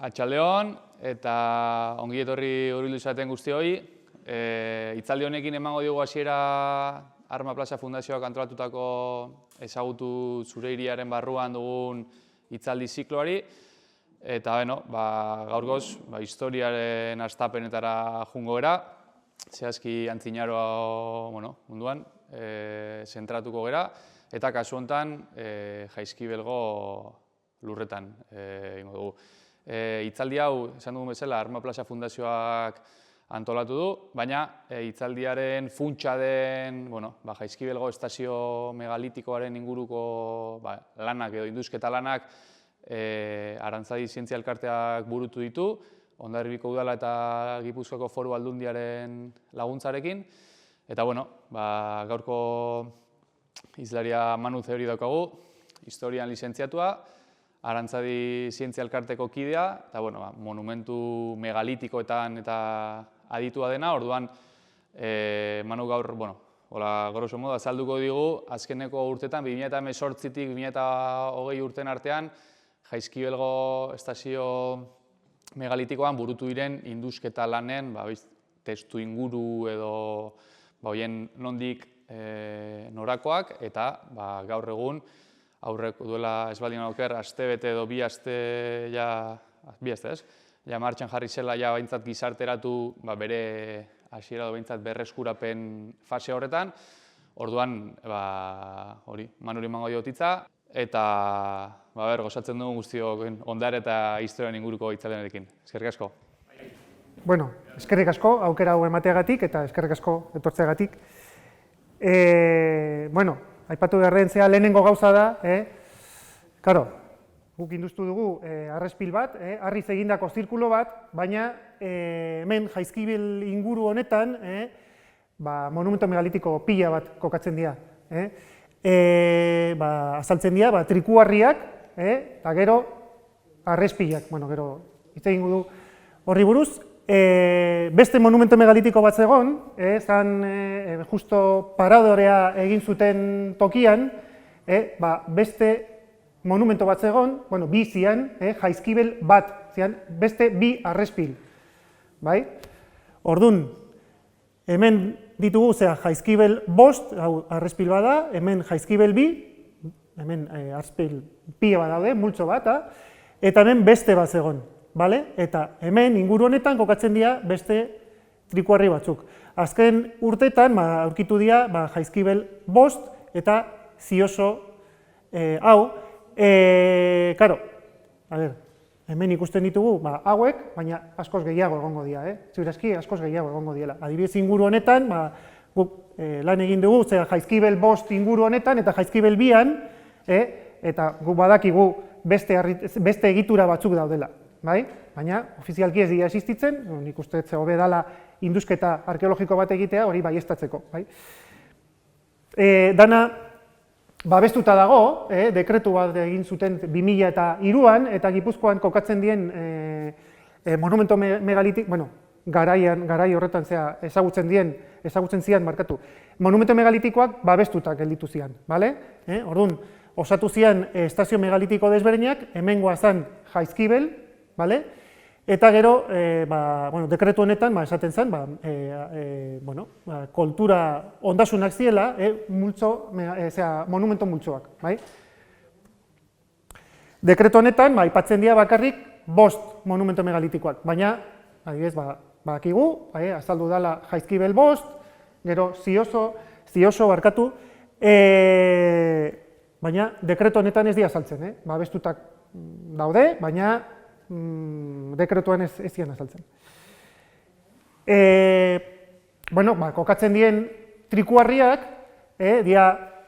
Atxaldeon eta ongi etorri hurbildu izaten guztioi. Hitzaldi honekin emango diogu hasiera Arma Plaza Fundazioak antolatutako ezagutu zure hiriaren barruan dugun hitzaldi zikloari. Eta gaurkoz historiaren hastapenetara jungo gera, zehazki Antzinaroa munduan zentratuko gera, eta kasu honetan Jaizkibelgo lurretan egingo dugu. Hitzaldi hau, esan dugun bezala, Arma Plaza Fundazioak antolatu du, baina hitzaldiaren funtsa den Jaizkibelgo estazio megalitikoaren inguruko lanak edo induzketa lanak Arantzadi Zientzia Elkarteak burutu ditu, Hondarribiko Udala eta Gipuzkoako Foru Aldundiaren laguntzarekin. Eta gaurko hizlaria Manu Zeori daukagu, historian lizentziatua, Arantzadi Zientzia Elkarteko kidea, eta monumentu megalitikoetan eta aditua dena. Orduan, Manu gaur, grosso modo, azalduko digu, azkeneko urtetan, 2018-tik 2020 urten artean, Jaizkibelgo estazio megalitikoan burutu diren induzketa lanen testu inguru edo horien nondik norakoak, eta gaur egun, aurrek duela ez baldin oker, astebete edo bi aste, martxan jarri zela behintzat gizarteratu bere hasiera edo behintzat berreskurapen fase horretan. Orduan, Manuri emango diot hitza, eta gozatzen dugu guztiok ondare eta historian inguruko hitzaldiarekin. Eskerrik asko. Eskerrik asko aukera hau emateagatik eta eskerrik asko etortzeagatik. Aipatu beharren zea lehenengo gauza da, guk induztu dugu arrespil bat, harriz egindako zirkulo bat, baina hemen Jaizkibel inguru honetan monumento megalitiko pila bat kokatzen dira. Azaltzen dira trikuharriak eta gero arrespilak. Gero hitz egingo du horri buruz. Beste monumento megalitiko bat zegoen, justo paradorea egin zuten tokian, beste monumento bat zegoen, bi zian, Jaizkibel bat, beste bi arrespil. Orduan, hemen ditugu Jaizkibel bost, arrespil bada, hemen Jaizkibel bi, hemen arrespil pila bat daude, multzo bat, eta hemen beste bat zegoen. Eta hemen inguru honetan kokatzen dira beste trikuharri batzuk. Azken urtetan aurkitu dira Jaizkibel bost eta Zioso hau. Hemen ikusten ditugu hauek, baina askoz gehiago egongo dira. Ziurazki askoz gehiago egongo dira. Adibidez inguru honetan, guk lan egin dugu Jaizkibel bost inguru honetan eta Jaizkibel bian, eta guk badakigu beste egitura batzuk daudela. Baina, ofizialki ez dira existitzen, nik uste hobe dela induzketa arkeologiko bat egitea hori baieztatzeko. Dana babestuta dago, dekretu bat egin zuten 2003an, eta Gipuzkoan kokatzen dien monumento megalitik, garai horretan ezagutzen zian, monumento megalitikoak babestuta gelditu zian. Orduan, osatu zian estazio megalitiko desberdinak, hemengoa zen Jaizkibel, eta gero, dekretu honetan, esaten zen, kultura ondasunak ziela, monumento multzoak. Dekretu honetan, aipatzen dira bakarrik bost monumento megalitikoak, baina, adibidez, badakigu, azaldu dela Jaizkibel bost, gero Zioso barkatu, baina dekretu honetan ez dira azaltzen, babestutak daude, baina dekretuan ez zian azaltzen. Kokatzen dien trikuharriak, dira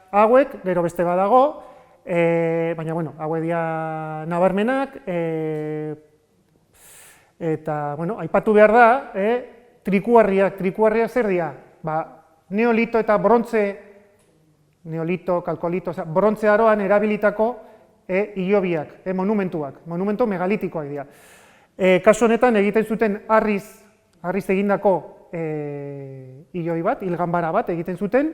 hauek, gero beste badago, baina hauek dira nabarmenak, eta aipatu behar da, trikuharriak zer dira? Neolito eta brontze, neolito, kalkolito, brontze aroan erabilitako hilobiak, monumentuak, monumento megalitikoak dira. Kasu honetan egiten zuten harriz egindako hilobi bat, hilganbara bat egiten zuten,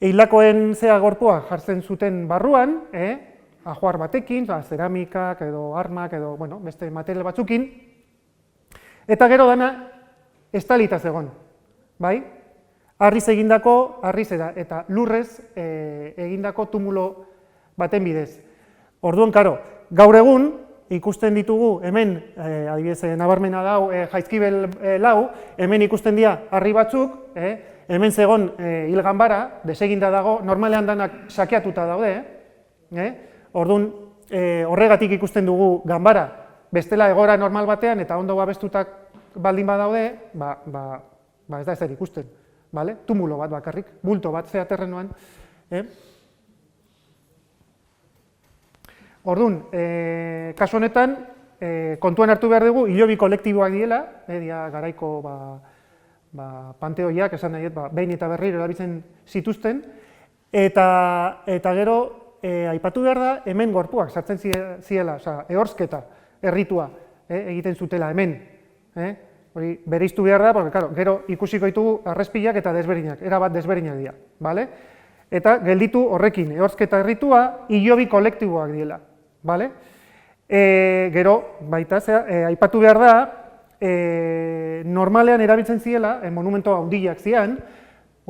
Eilakoen gorpua jartzen zuten barruan, ajuar batekin, zeramikak edo armak edo beste material batzukin, eta gero dana estalita zegoen, bai? Harriz eta lurrez egindako tumulo baten bidez. Orduan, karo, gaur egun ikusten ditugu, hemen, adibidez, nabarmena dau, Jaizkibel lau, hemen ikusten dira harri batzuk, hemen zegon hil ganbara, deseginda dago, normalean danak sakeatuta daude, orduan, horregatik ikusten dugu ganbara, bestela egoera normal batean eta ondo babestutak baldin badaude, ez da ezer ikusten, tumulo bat bakarrik, bulto bat zea terrenoan. Orduan, kasu honetan, kontuan hartu behar dugu, hilobi kolektiboak diela, garaiko panteoiak, esan nahi, behin eta berriro erabiltzen zituzten, eta gero, aipatu behar da, hemen gorpuak sartzen ziela, ehortzketa, erritua egiten zutela hemen. Hori bereiztu behar da, gero ikusiko ditugu arrezpilak eta desberdinak, erabat desberdinak dira. Eta gelditu horrekin, ehortzketa erritua, hilobi kolektiboak diela. Gero, baita, aipatu behar da, normalean erabiltzen ziela, monumento handiak zian,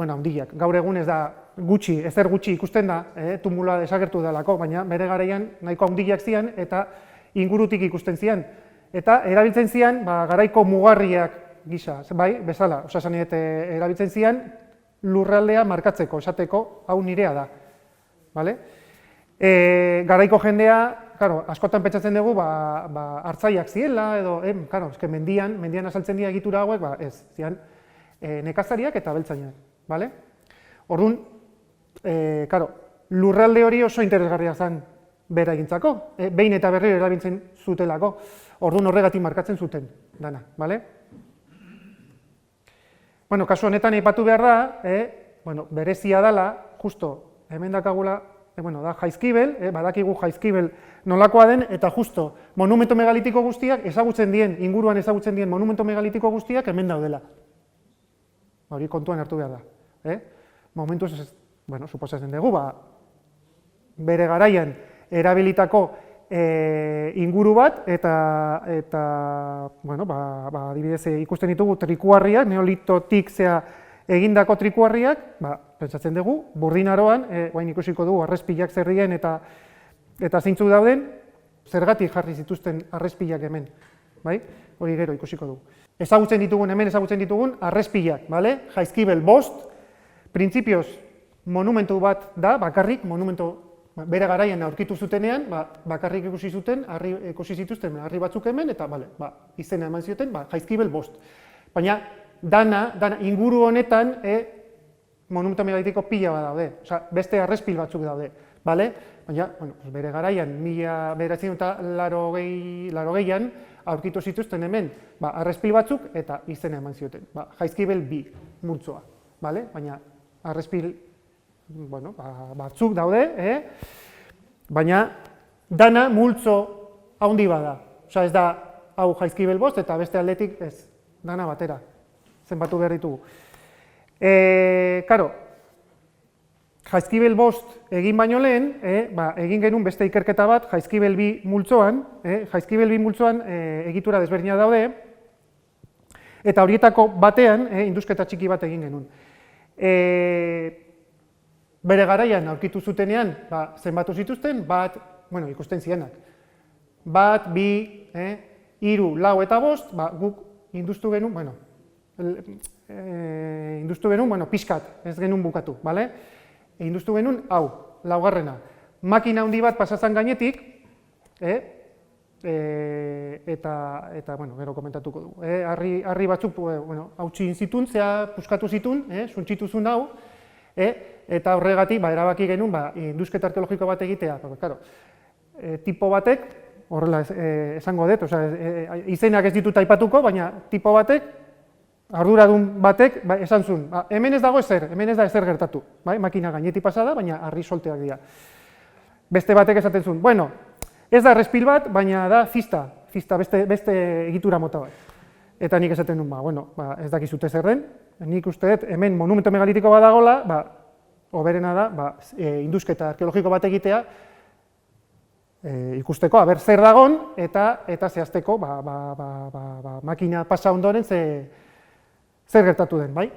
handiak, gaur egun ez da gutxi, ezer gutxi ikusten da, tumula desagertu delako, baina bere garaian nahiko handiak zian eta ingurutik ikusten zian. Eta erabiltzen zian, garaiko mugarriak gisa, bezala, osasan erabiltzen zian lurraldea markatzeko, esateko, hau nirea da. Garaiko jendea, askotan pentsatzen dugu, hartzaiak ziela, edo, mendian azaltzen dira egitura hauek, ez, zian, nekazariak eta beltzainak. Orduan, lurralde hori oso interesgarria zen bera egintzako, behin eta berriro erabiltzen zutelako, orduan horregatik markatzen zuten dana. Kasu honetan aipatu behar da, berezia dela, justo hemen dakagula, da Jaizkibel, badakigu Jaizkibel nolakoa den, eta justo monumento megalitiko guztiak ezagutzen dien, inguruan ezagutzen dien monumento megalitiko guztiak hemen daudela. Hori kontuan hartu behar da. Momentuz, suposatzen dugu, bere garaian erabilitako inguru bat, eta adibidez ikusten ditugu trikuarriak, neolitotik egindako trikuarriak, pentsatzen dugu, Burdin Aroan, guain ikusiko dugu arrezpilak zer diren eta zeintzuk dauden, zergatik jarri zituzten arrezpilak hemen, hori gero ikusiko dugu. Hemen ezagutzen ditugun arrezpilak, Jaizkibel 5, printzipioz monumentu bat da, bakarrik, monumentu bere garaian aurkitu zutenean, bakarrik ikusi zituzten harri batzuk hemen, eta izena eman zioten Jaizkibel 5. Baina, dana inguru honetan monumento megalitiko pila bat daude, beste arrezpil batzuk daude. Baina, bere garaian, 1980an aurkitu zituzten hemen arrezpil batzuk eta izena eman zioten. Jaizkibel 2 multzoa, baina arrezpil batzuk daude, baina dana multzo handi bada. Ez da hau Jaizkibel 5 eta beste aldetik ez, dana batera, zenbatu behar ditugu. Jaizkibel 5 egin baino lehen, egin genuen beste ikerketa bat Jaizkibel 2 multzoan, Jaizkibel 2 multzoan egitura desberdina daude, eta horietako batean indusketa txiki bat egin genuen. Bere garaian aurkitu zutenean, zenbatu zituzten, ikusten zianak. 1, 2, 3, 4, 5, guk induztu genuen, pixkat, ez genuen bukatu, induztu genuen, hau, 4. Makina handi bat pasazan gainetik, eta gero komentatuko dugu. Harri batzuk, hautsi zitun, puskatu zitun, suntxitu zuen hau, eta horregatik erabaki genuen indusketa arkeologiko bat egitea. Tipo batek, horrela esango dut, izenak ez ditut aipatuko, baina tipo batek, arduradun batek esan zuen, hemen ez dago ezer, hemen ez da ezer gertatu. Makina gainetik pasa da, baina harri solteak dira. Beste batek esaten zuen, bueno, ez da errezpil bat, baina da zista, beste egitura mota bat. Eta nik esaten duen, ez dakizute zer den, nik uste dut hemen monumento megalitiko bat dagoela, hoberena da, indusketa arkeologiko bat egitea, ikusteko, aber zer dagon, eta zehazteko makina pasa ondoren zer gertatu den, bai?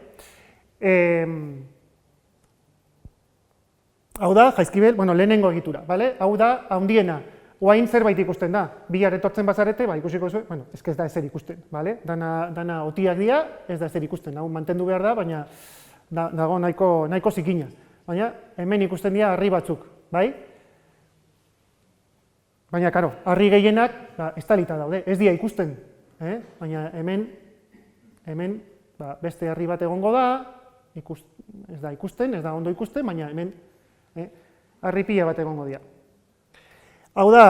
Hau da, jaizkibel, lehenengo egitura, bale? Hau da, handiena, oain zerbait ikusten da, bihar etortzen bazarete, ikusiko zuen, ez da ezer ikusten, bale? Dana otiak dira, ez da ezer ikusten, hau mantendu behar da, baina dago nahiko zikina. Baina hemen ikusten dira harri batzuk, bai? Baina, karo, harri gehienak estalita daude, ez dira ikusten, baina hemen beste harri bat egongo da, ez da ikusten, ez da ondo ikusten, baina hemen harri pila bat egongo dira. Hau da,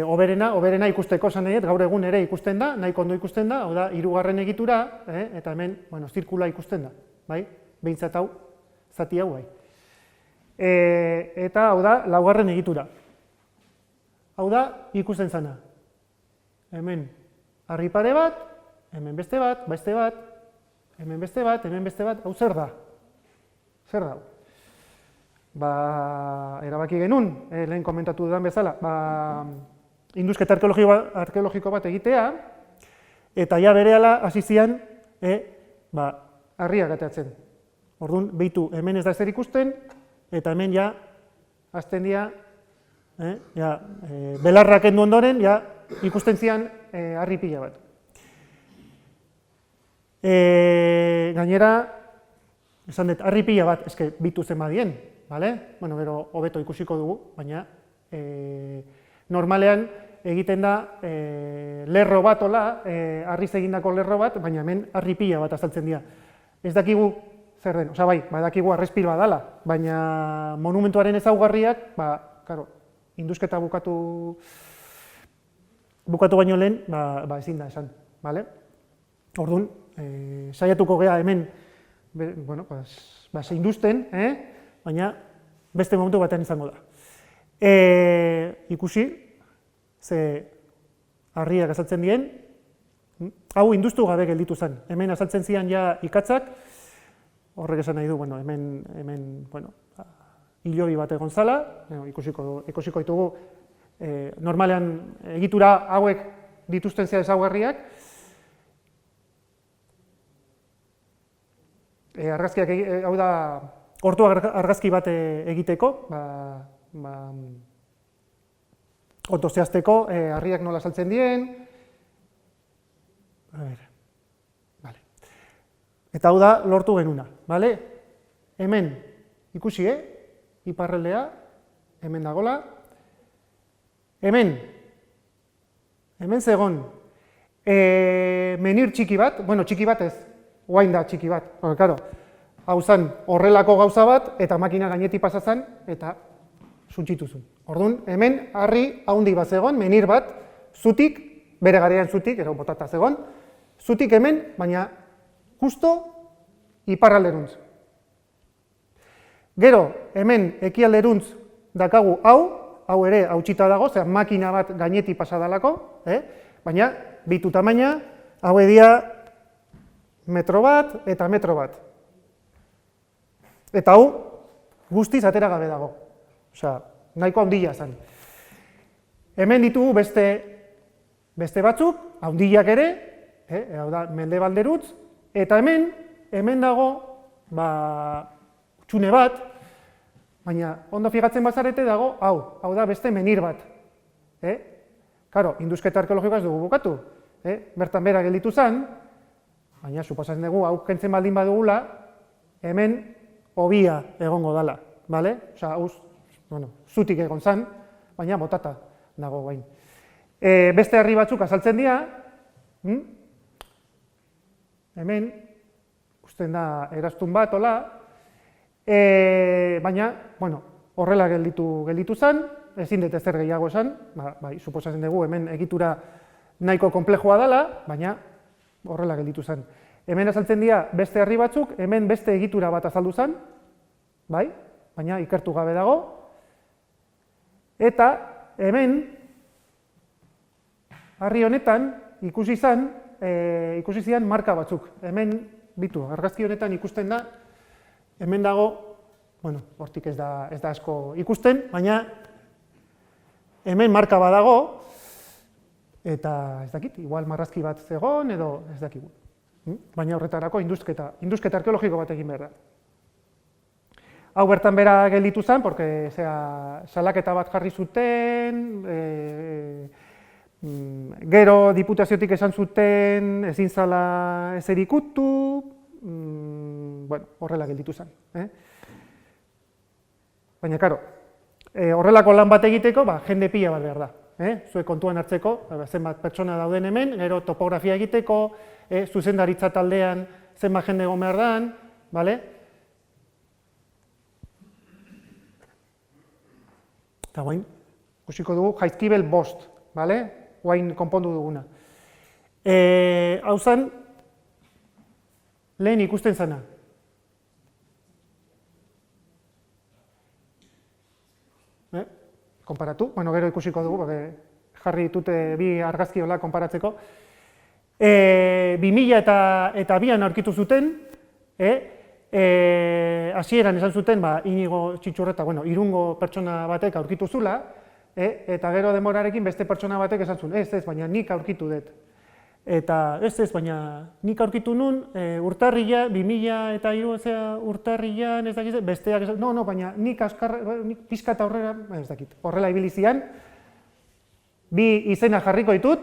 oberena ikusteko esan nahi, gaur egun ere ikusten da, nahiko ondo ikusten da, hau da, 3. egitura, eta hemen, zirkula ikusten da, bai? Behintzat hau, zati hau, bai. Eta hau da, 4. egitura. Hau da, ikusten zana. Hemen harri pare bat, hemen beste bat, hemen beste bat, hau zer da? Zer da? Erabaki genuen, lehen komentatu dudan bezala, indusketa arkeologiko bat egitea, eta ja berehala hasi zian harriak ateatzen. Orduan, behitu, hemen ez da ezer ikusten, eta hemen ja hasten dira, belarrak endu ondoren, ikusten zian harri pila bat. Gainera, esan dut, harri pila bat, eske bitu zen badien, gero hobeto ikusiko dugu, baina normalean egiten da lerro bat, harriz egindako lerro bat, baina hemen harri pila bat azaltzen dira. Ez dakigu zer den, badakigu harrezpil bat dela, baina monumentuaren ezaugarriak, indusketa bukatu baino lehen, ezin da esan, Orduan, saiatuko gea hemen, industen, baina beste momentu batean izango da. Ikusi, ze harriak azaltzen dien, hau industu gabe gelditu zen. Hemen azaltzen zian ja ikatzak, horrek esan nahi du, hemen hilobi bat egon zala, ikusiko ditugu, normalean egitura hauek dituzten zea ezaugarriak, argazkiak, hau da, ortu argazki bat egiteko, ondo zehazteko, harriak nola saltzen dien, eta hau da, lortu genuna, hemen, ikusi, iparraldea, hemen dagola, hemen zegon, menir txiki bat, txiki bat ez, oain da txiki bat, hau zen horrelako gauza bat, eta makina gainetik pasa zen, eta suntxitu zuen. Orduan, hemen harri haundi bat zegon, menir bat, zutik, bere garean zutik, ero botata zegon, zutik hemen, baina justo iparralderuntz. Gero, hemen ekialderuntz dakagu hau ere hautsita dago, zera makina bat gainetik pasa dalako, baina bitu tamaina, hau edia metro bat eta metro bat. Eta hau guztiz atera gabe dago, nahiko handia zen. Hemen ditugu beste batzuk, handiak ere, hau da mendebalderutz, eta hemen dago txune bat, baina ondo figatzen bazarete dago, hau da beste menir bat. Karo, indusketa arkeologikoa ez dugu bukatu, bertan bera gelditu zen, baina suposatzen dugu, hau kentzen baldin badugula, hemen hobia egongo dala, zutik egon zen, baina botata dago guain. Beste harri batzuk azaltzen dira, hemen, ikusten da eraztun bat, baina, horrela gelditu zen, ezin dut ezer gehiago esan, suposatzen dugu hemen egitura nahiko konplexua dela, baina horrela gelditu zen. Hemen azaltzen dira beste harri batzuk, hemen beste egitura bat azaldu zen, baina ikertu gabe dago, eta hemen harri honetan ikusi zian marka batzuk. Hemen, argazki honetan ikusten da, hemen dago, hortik ez da asko ikusten, baina hemen marka badago, eta ez dakit, igual marrazki bat zegon, edo ez dakigu. Baina horretarako indusketa arkeologiko bat egin behar da. Hau bertan bera gelditu zen, porque salaketa bat jarri zuten, gero diputaziotik esan zuten ezin zala ezer ikutu, bueno, horrela gelditu zen. Baina, karo, horrelako lan bat egiteko, jende pila bat behar da. Zuek kontuan hartzeko, zenbat pertsona dauden hemen, gero topografia egiteko, zuzendaritza taldean zenbat jende egon behar dan, bale? Eta guain, ikusiko dugu Jaizkibel 5, bale? Guain konpondu duguna. Hau zen, lehen ikusten zena. Konparatu, bueno, gero ikusiko dugu, jarri ditute bi argazki hola konparatzeko. 2000 eta 2an aurkitu zuten, hasieran esan zuten, Inigo Txitxurreta, bueno, Irungo pertsona batek aurkitu zula, eta gero denborarekin beste pertsona batek esan zuen, ez, baina nik aurkitu dut. Eta ez, baina nik aurkitu nun, urtarrila, 2003 urtarrilan, ez dakit, besteak, no, baina nik pixka eta horrela, ez dakit, horrela ibilizian, bi izena jarriko ditut,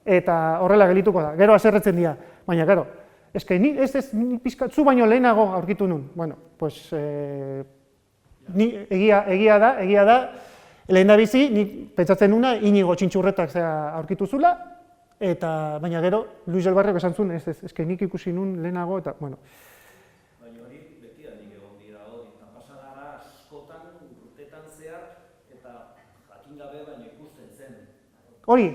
eta horrela gelituko da, gero haserretzen dira, baina, gero, ez, pixka, zu baino lehenago aurkitu nun, bueno, pues, egia da, lehen da bizi, nik pentsatzen nuna, Inigo Txintxurretak aurkitu zula, eta, baina gero, Luis del Barriok esan zuen, ez, nik ikusi nun lehenago, eta, bueno. Baina hori betidanik egon dira hori, eta pasadara askotan, urtetan zehar, eta jakin gabe baina ikusten zen. Hori?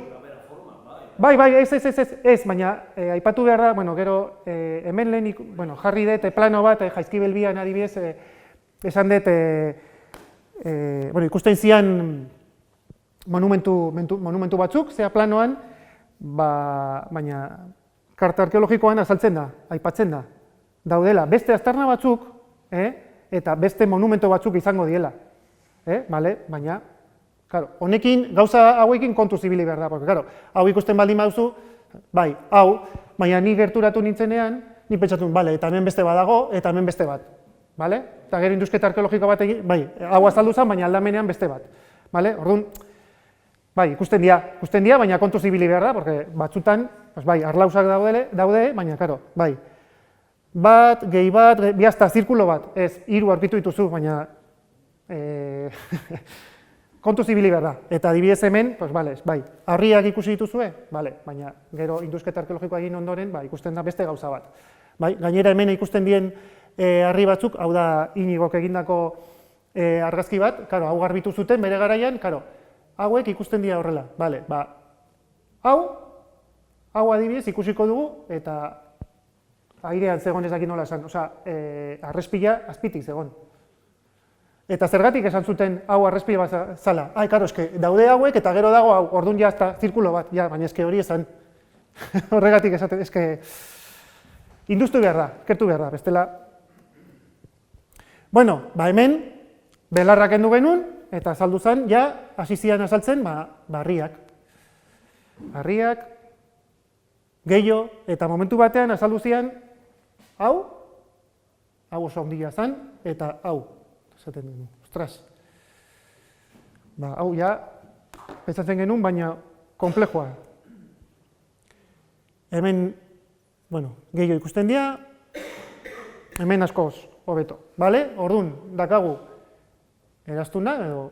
Bai, ez, baina aipatu behar da, bueno, gero, hemen lehen, bueno, jarri dut plano bat, Jaizkibel 2an adibidez, esan dut, bueno, ikusten zian monumentu batzuk, planoan, baina karta arkeologikoan azaltzen da, aipatzen da, daudela beste aztarna batzuk, eta beste monumento batzuk izango diela, baina, honekin, gauza hauekin kontu zibili behar da, porque, hau ikusten baldin baduzu, bai, hau, baina ni gerturatu nintzenean, ni pentsatu, eta hemen beste badago, eta hemen beste bat, eta gero indusketa arkeologiko bat egin, bai, hau azaldu zen, baina aldamenean beste bat, orduan, bai, ikusten dira, baina kontu zibili behar da, porque batzutan, bai, arlausak daude, baina, bai, bat, gehi bat, bihazta, zirkulo bat, ez, 3 aurkitu dituzu, baina, kontu zibili behar da, eta adibidez hemen, bai, harriak ikusi dituzue, baina, gero indusketa arkeologikoa egin ondoren, ikusten da beste gauza bat. Gainera hemen ikusten dien harri batzuk, hau da Inigok egindako argazki bat, hau garbitu zuten bere garaian, hauek ikusten dira horrela, hau adibidez ikusiko dugu, eta airean zegoen ez dakit nola esan, arrespila azpitik zegoen. Eta zergatik esan zuten hau arrespila bat zala? Daude hauek eta gero dago hau, orduan jazta, zirkulo bat, baina hori esan. Horregatik esaten, industu behar da, kertu behar da, bestela. Bueno, hemen, belarrak kendu genuen, eta azaldu zen, hasi zian azaltzen, harriak. Harriak, gehiago, eta momentu batean azaldu zian, hau oso handia zen, eta hau. Esaten dugu, ostras. Hau pentsatzen genuen, baina komplexua. Hemen, gehiago ikusten dira, hemen askoz hobeto, bale? Orduan, dakagu, eraztuna, edo,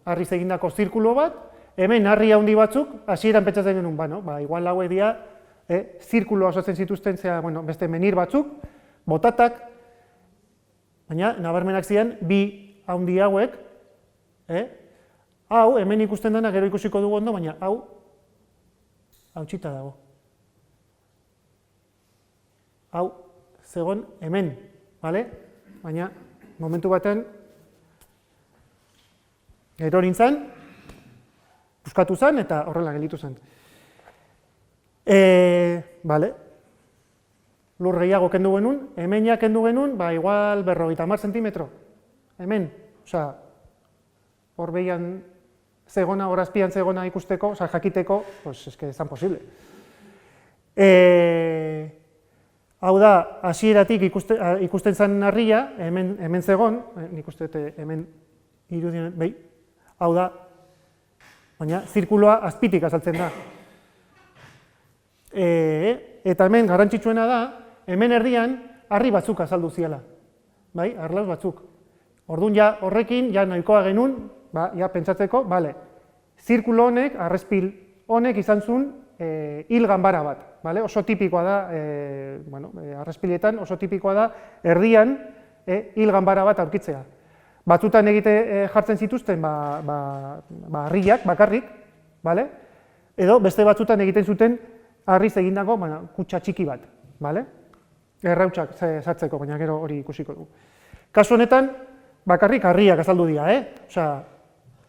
harriz egindako zirkulo bat, hemen harri handi batzuk, hasieran pentsatzen genuen, igual hauek dira, zirkulo osatzen zituzten, beste menir batzuk, botatak, baina, nabarmenak ziren, bi handi hauek, hau, hemen ikusten dena, gero ikusiko dugu ondo, baina hau txita dago. Hau, zegoen hemen, baina, momentu batean, gero nintzen, buskatu zen, eta horrela gelditu zen. Lur gehiago kendu genuen, hemen kendu genuen, igual 50 zentimetro. Hemen, hor behian zegona, hor azpian zegona ikusteko, oza, jakiteko, pues, eske, ez zan posible. Hau da, hasieratik ikusten zen harria, hemen zegon, nik uste hemen irudien, behi, hau da, baina zirkuloa azpitik azaltzen da. Eta hemen garrantzitsuena da, hemen erdian harri batzuk azaldu ziala, bai, harlauz batzuk. Orduan ja horrekin, ja nahikoa genuen, ja pentsatzeko, bale, zirkulo honek, arrezpil honek izan zuen hil ganbara bat, bale? Oso tipikoa da, arrezpiletan oso tipikoa da erdian hil ganbara bat aurkitzea. Batzutan jartzen zituzten harriak bakarrik, bale? Edo beste batzutan egiten zuten harriz egindako kutxa txiki bat, bale? Errautsak sartzeko, baina gero hori ikusiko dugu. Kasu honetan, bakarrik harriak azaldu dira, Osea,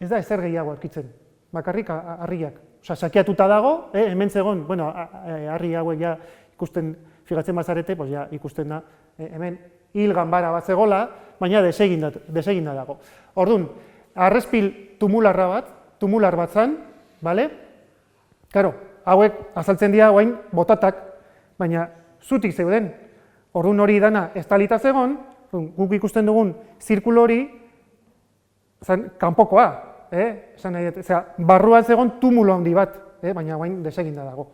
ez da ezer gehiago aurkitzen, bakarrik harriak. Osea, sakeatuta dago, hemen zegon, harri hauek ja ikusten, figatzen bazarete, ja ikusten da, hemen hil ganbara bat zegola, baina deseginda dago. Orduan, arrezpil tumular bat zan, bale? Karo, hauek azaltzen dira guain botatak, baina zutik zeuden. Orduan hori dana estalita zegon, guk ikusten dugun zirkulo hori, kanpokoa, barruan zegon tumulo handi bat, baina guain deseginda dago.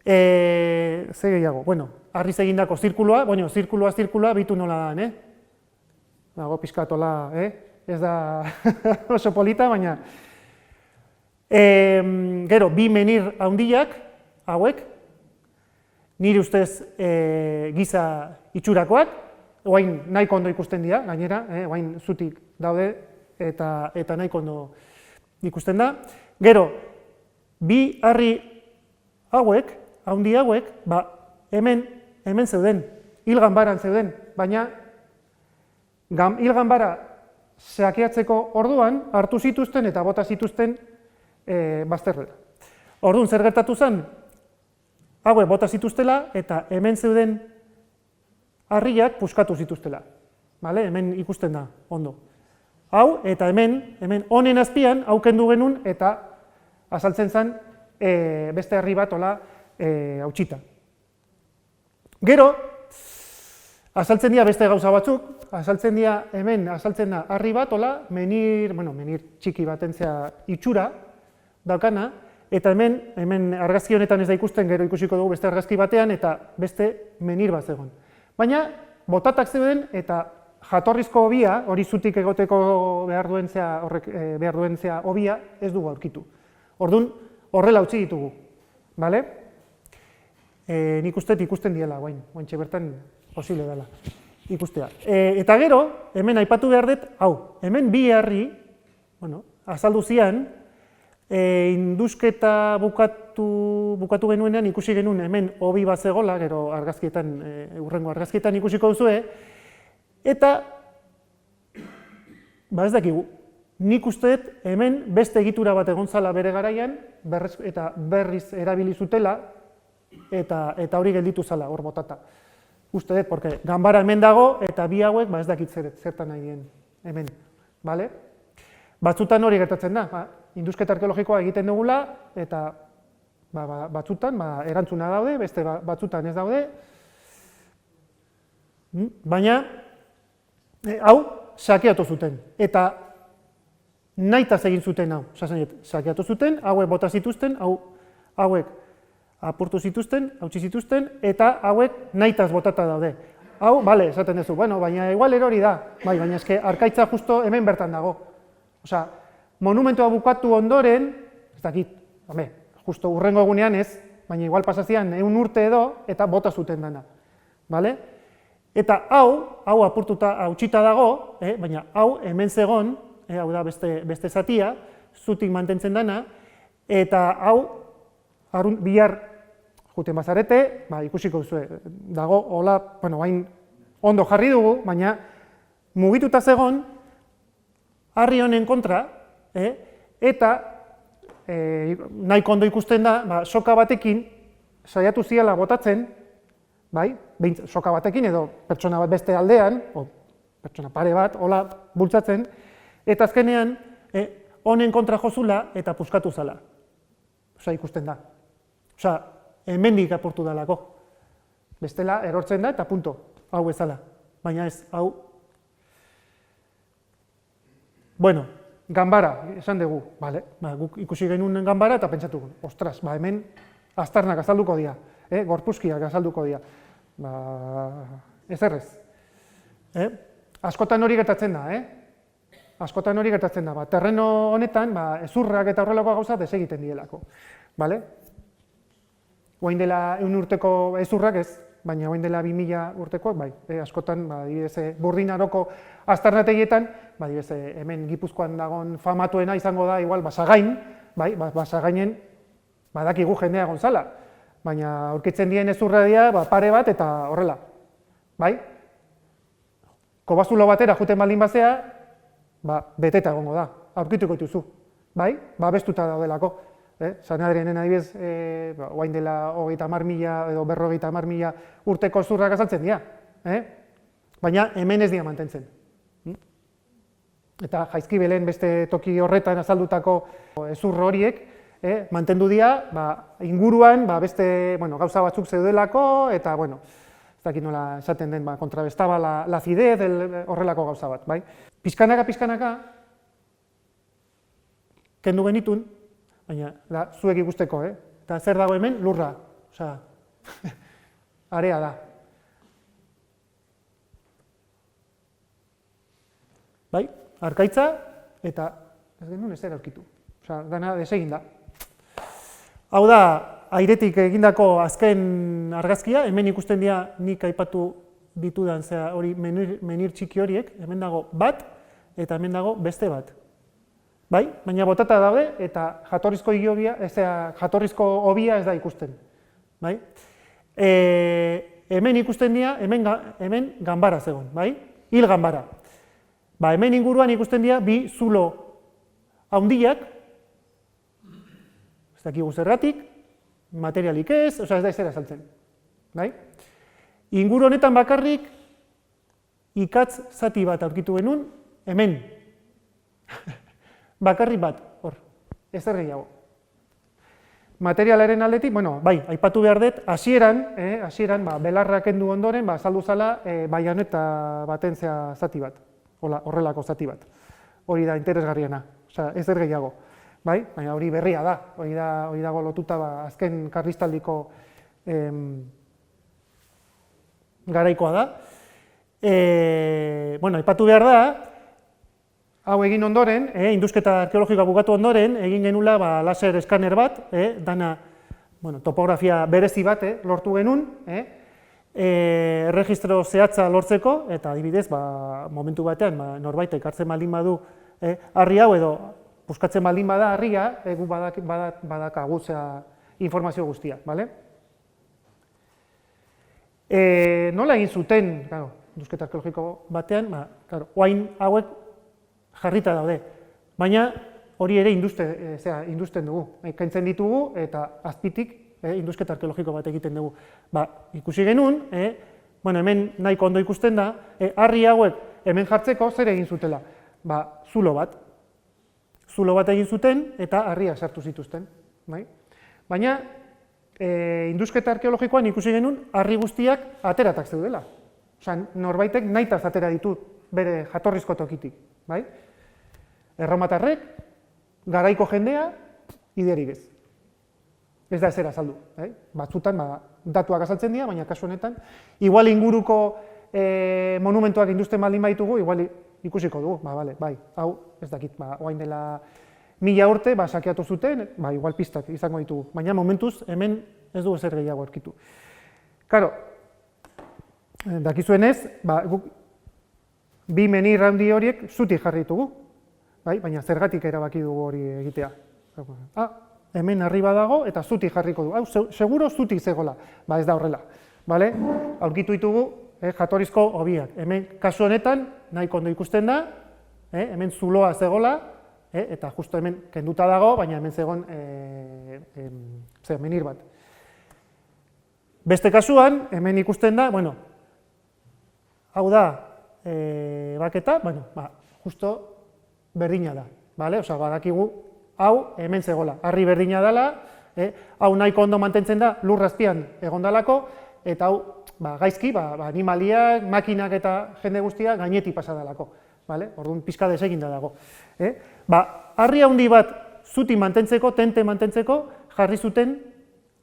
Ze gehiago, harriz egindako zirkuloa, zirkuloa bitu nola da, dago pizkatola, ez da oso polita, baina gero, bi menir handiak, hauek, nire ustez giza itxurakoak, oain nahiko ondo ikusten dira, gainera, oain zutik daude, eta nahiko ondo ikusten da. Gero, bi harri hauek, handi hauek, hemen zeuden, hil ganbaran zeuden, baina hil ganbara sakeatzeko orduan hartu zituzten eta bota zituzten bazterrera. Orduan, zer gertatu zen, hauek bota zituztela eta hemen zeuden harriak puskatu zituztela. Hemen ikusten da, ondo. Hau, eta hemen honen azpian, hau kendu genuen eta azaltzen zen beste harri bat hola hautsita. Gero, azaltzen dira beste gauza batzuk, azaltzen dira hemen, azaltzen da harri bat hola, menir txiki batentzea itxura daukana, eta hemen argazki honetan ez da ikusten, gero ikusiko dugu beste argazki batean eta beste menir bat zegoen. Baina, botatak zeuden eta jatorrizko hobia, hori zutik egoteko behar duentzea hobia, ez dugu aurkitu. Orduan, horrela utzi ditugu, bale? Nik ikusten diela, guaintxe bertan posible dela ikustea. Eta gero, hemen aipatu behar dut, hemen bi harri, azaldu zian, indusketa bukatu genuenean ikusi genuen hemen hobi bat zegoela, gero argazkietan, hurrengo argazkietan ikusiko duzue, eta, ez dakigu, nik uste dut hemen beste egitura bat egon zala bere garaian, eta berriz erabili zutela, eta hori gelditu zala, hor botata. Uste dut, porque ganbara hemen dago, eta bi hauek ez dakit zertan nahi dien hemen, bale? Batzutan hori gertatzen da, indusketa arkeologikoa egiten dugula, eta batzutan erantzuna daude, beste batzutan ez daude, baina hau sakeatu zuten, eta nahitaz egin zuten hau, sakeatu zuten, hauek bota zituzten, hauek apurtu zituzten, hautsi zituzten, eta hauek nahitaz botata daude. Hau, bale, esaten duzu, baina igual erori da, baina eske arkaitza justo hemen bertan dago. Osea, monumentua bukatu ondoren, ez dakit, justo hurrengo egunean ez, baina igual pasazian 100 urte edo, eta bota zuten dana. Bale? Eta hau apurtuta hautsita dago, baina hau hemen zegon, hau da beste zatia, zutik mantentzen dana, eta hau bihar juten bazarete, ikusiko zuen, dago, hola, hain ondo jarri dugu, baina mugituta zegon, harri honen kontra, eta nahiko ondo ikusten da, soka batekin saiatu ziala botatzen, soka batekin edo pertsona bat beste aldean, pertsona pare bat, hola bultzatzen, eta azkenean honen kontra jozula eta puskatu zala. Osa, ikusten da. Osa, hemendik apurtu dalako. Bestela, erortzen da eta punto. Hau bezala. Baina ez, hau. Bueno, ganbara, esan dugu. Vale, guk ikusi genuen ganbara eta pentsatu, ostras, hemen aztarnak azalduko dira. Gorpuzkiak azalduko dira. Ez errez. Askotan hori gertatzen da, Askotan hori gertatzen da. Terreno honetan, ezurrak eta horrelako gauza desegiten dielako. Bale? Oain dela 100 urteko ezurrak ez, baina oain dela 2000 urtekoak, bai. Askotan, Burdinaroko aztarnategietan, hemen Gipuzkoan dagoen famatuena izango da, igual, Basagain, bai, Basagainen badakigu jendea gonzala. Baina aurkitzen dien ezurra dira, pare bat eta horrela. Bai? Kobazulo batera juten baldin bazea, beteta egongo da, aurkituko dituzu. Bai? Babestuta daudelako. San Adrianen adibidez, oain dela 30.000 edo 50.000 urteko zurrak azaltzen dira. Baina hemen ez dira mantentzen. Eta Jaizkibelen beste toki horretan azaldutako ezur horiek, mantendu dira, inguruan beste gauza batzuk zeudelako, eta, ez dakit nola esaten den, kontrabestaba la acidez, horrelako gauza bat, bai? Pixkanaka, kendu genitun, baina zuek ikusteko, eta zer dago hemen? Lurra, osea, area da. Bai, arkaitza, eta ez genuen ez aurkitu, osea, dana desegin da. Hau da, airetik egindako azken argazkia, hemen ikusten dira nik aipatu ditudan, hori menir txiki horiek, hemen dago bat, eta hemen dago beste bat. Bai, baina botata daude, eta jatorrizko hobia ez da ikusten. Bai? Hemen ikusten dira, hemen ganbara zegoen, bai? Hil ganbara. Hemen inguruan ikusten dira bi zulo handiak, ez dakigu zergatik, materialik ez, ez da ezera saltzen. Inguru honetan bakarrik ikatz zati bat aurkitu genuen, hemen. Bakarrik bat, hor, ezer gehiago. Materialaren aldetik, aipatu behar dut, hasieran, belarra kendu ondoren, azaldu zala baioneta baten zati bat, horrelako zati bat. Hori da interesgarriena, ezer gehiago. Baina hori berria da, hori dago lotuta azken karlistaldiko garaikoa da. Aipatu behar da, hau egin ondoren, indusketa arkeologikoa bukatu ondoren, egin genula laser eskaner bat, dana topografia berezi bat lortu genuen, erregistro zehatza lortzeko, eta adibidez, momentu batean norbaitek hartzen baldin badu harri hau edo buskatzen baldin bada harria, gu badakagu informazio guztia. Nola egin zuten, indusketa arkeologiko batean, oain hauek jarrita daude, baina hori ere industen dugu. Kentzen ditugu eta azpitik indusketa arkeologiko bat egiten dugu. Ikusi genuen, hemen nahiko ondo ikusten da, harri hauek hemen jartzeko zer egin zutela? Zulo bat. Zulo bat egin zuten eta harriak sartu zituzten. Baina, indusketa arkeologikoan ikusi genuen harri guztiak ateratak zeudela. Norbaitek nahitaz atera ditu bere jatorrizko tokitik. Erromatarrek, garaiko jendea, iderik ez. Ez da ezer azaldu. Batzutan datuak azaltzen dira, baina kasu honetan, igual inguruko monumentuak induzten baldin baitugu, igual ikusiko dugu, hau ez dakit, oain dela 1000 urte, sakeatu zuten, igual pistak izango ditugu, baina momentuz hemen ez dugu ezer gehiago aurkitu. Karo, dakizuenez, guk bi menir handi horiek zutik jarri ditugu, baina zergatik erabaki dugu hori egitea. Hemen arriba dago eta zutik jarriko du. Hau, seguro zutik zegoela, ez da horrela. Aurkitu ditugu jatorrizko hobiak. Hemen, kasu honetan, nahiko ondo ikusten da, hemen zuloa zegoela, eta justo hemen kenduta dago, baina hemen zegoen menir bat. Beste kasuan, hemen ikusten da, hau da baketa, justo berdina da. bale? Osea, badakigu hau hemen zegola, harri berdina dela, hau nahiko ondo mantentzen da lur azpian egondalako, eta hau gaizki, animaliak, makinak eta jende guztia gainetik pasa dalako. Orduan pixka deseginda dago. Harri handi bat zuti mantentzeko, tente mantentzeko, jarri zuten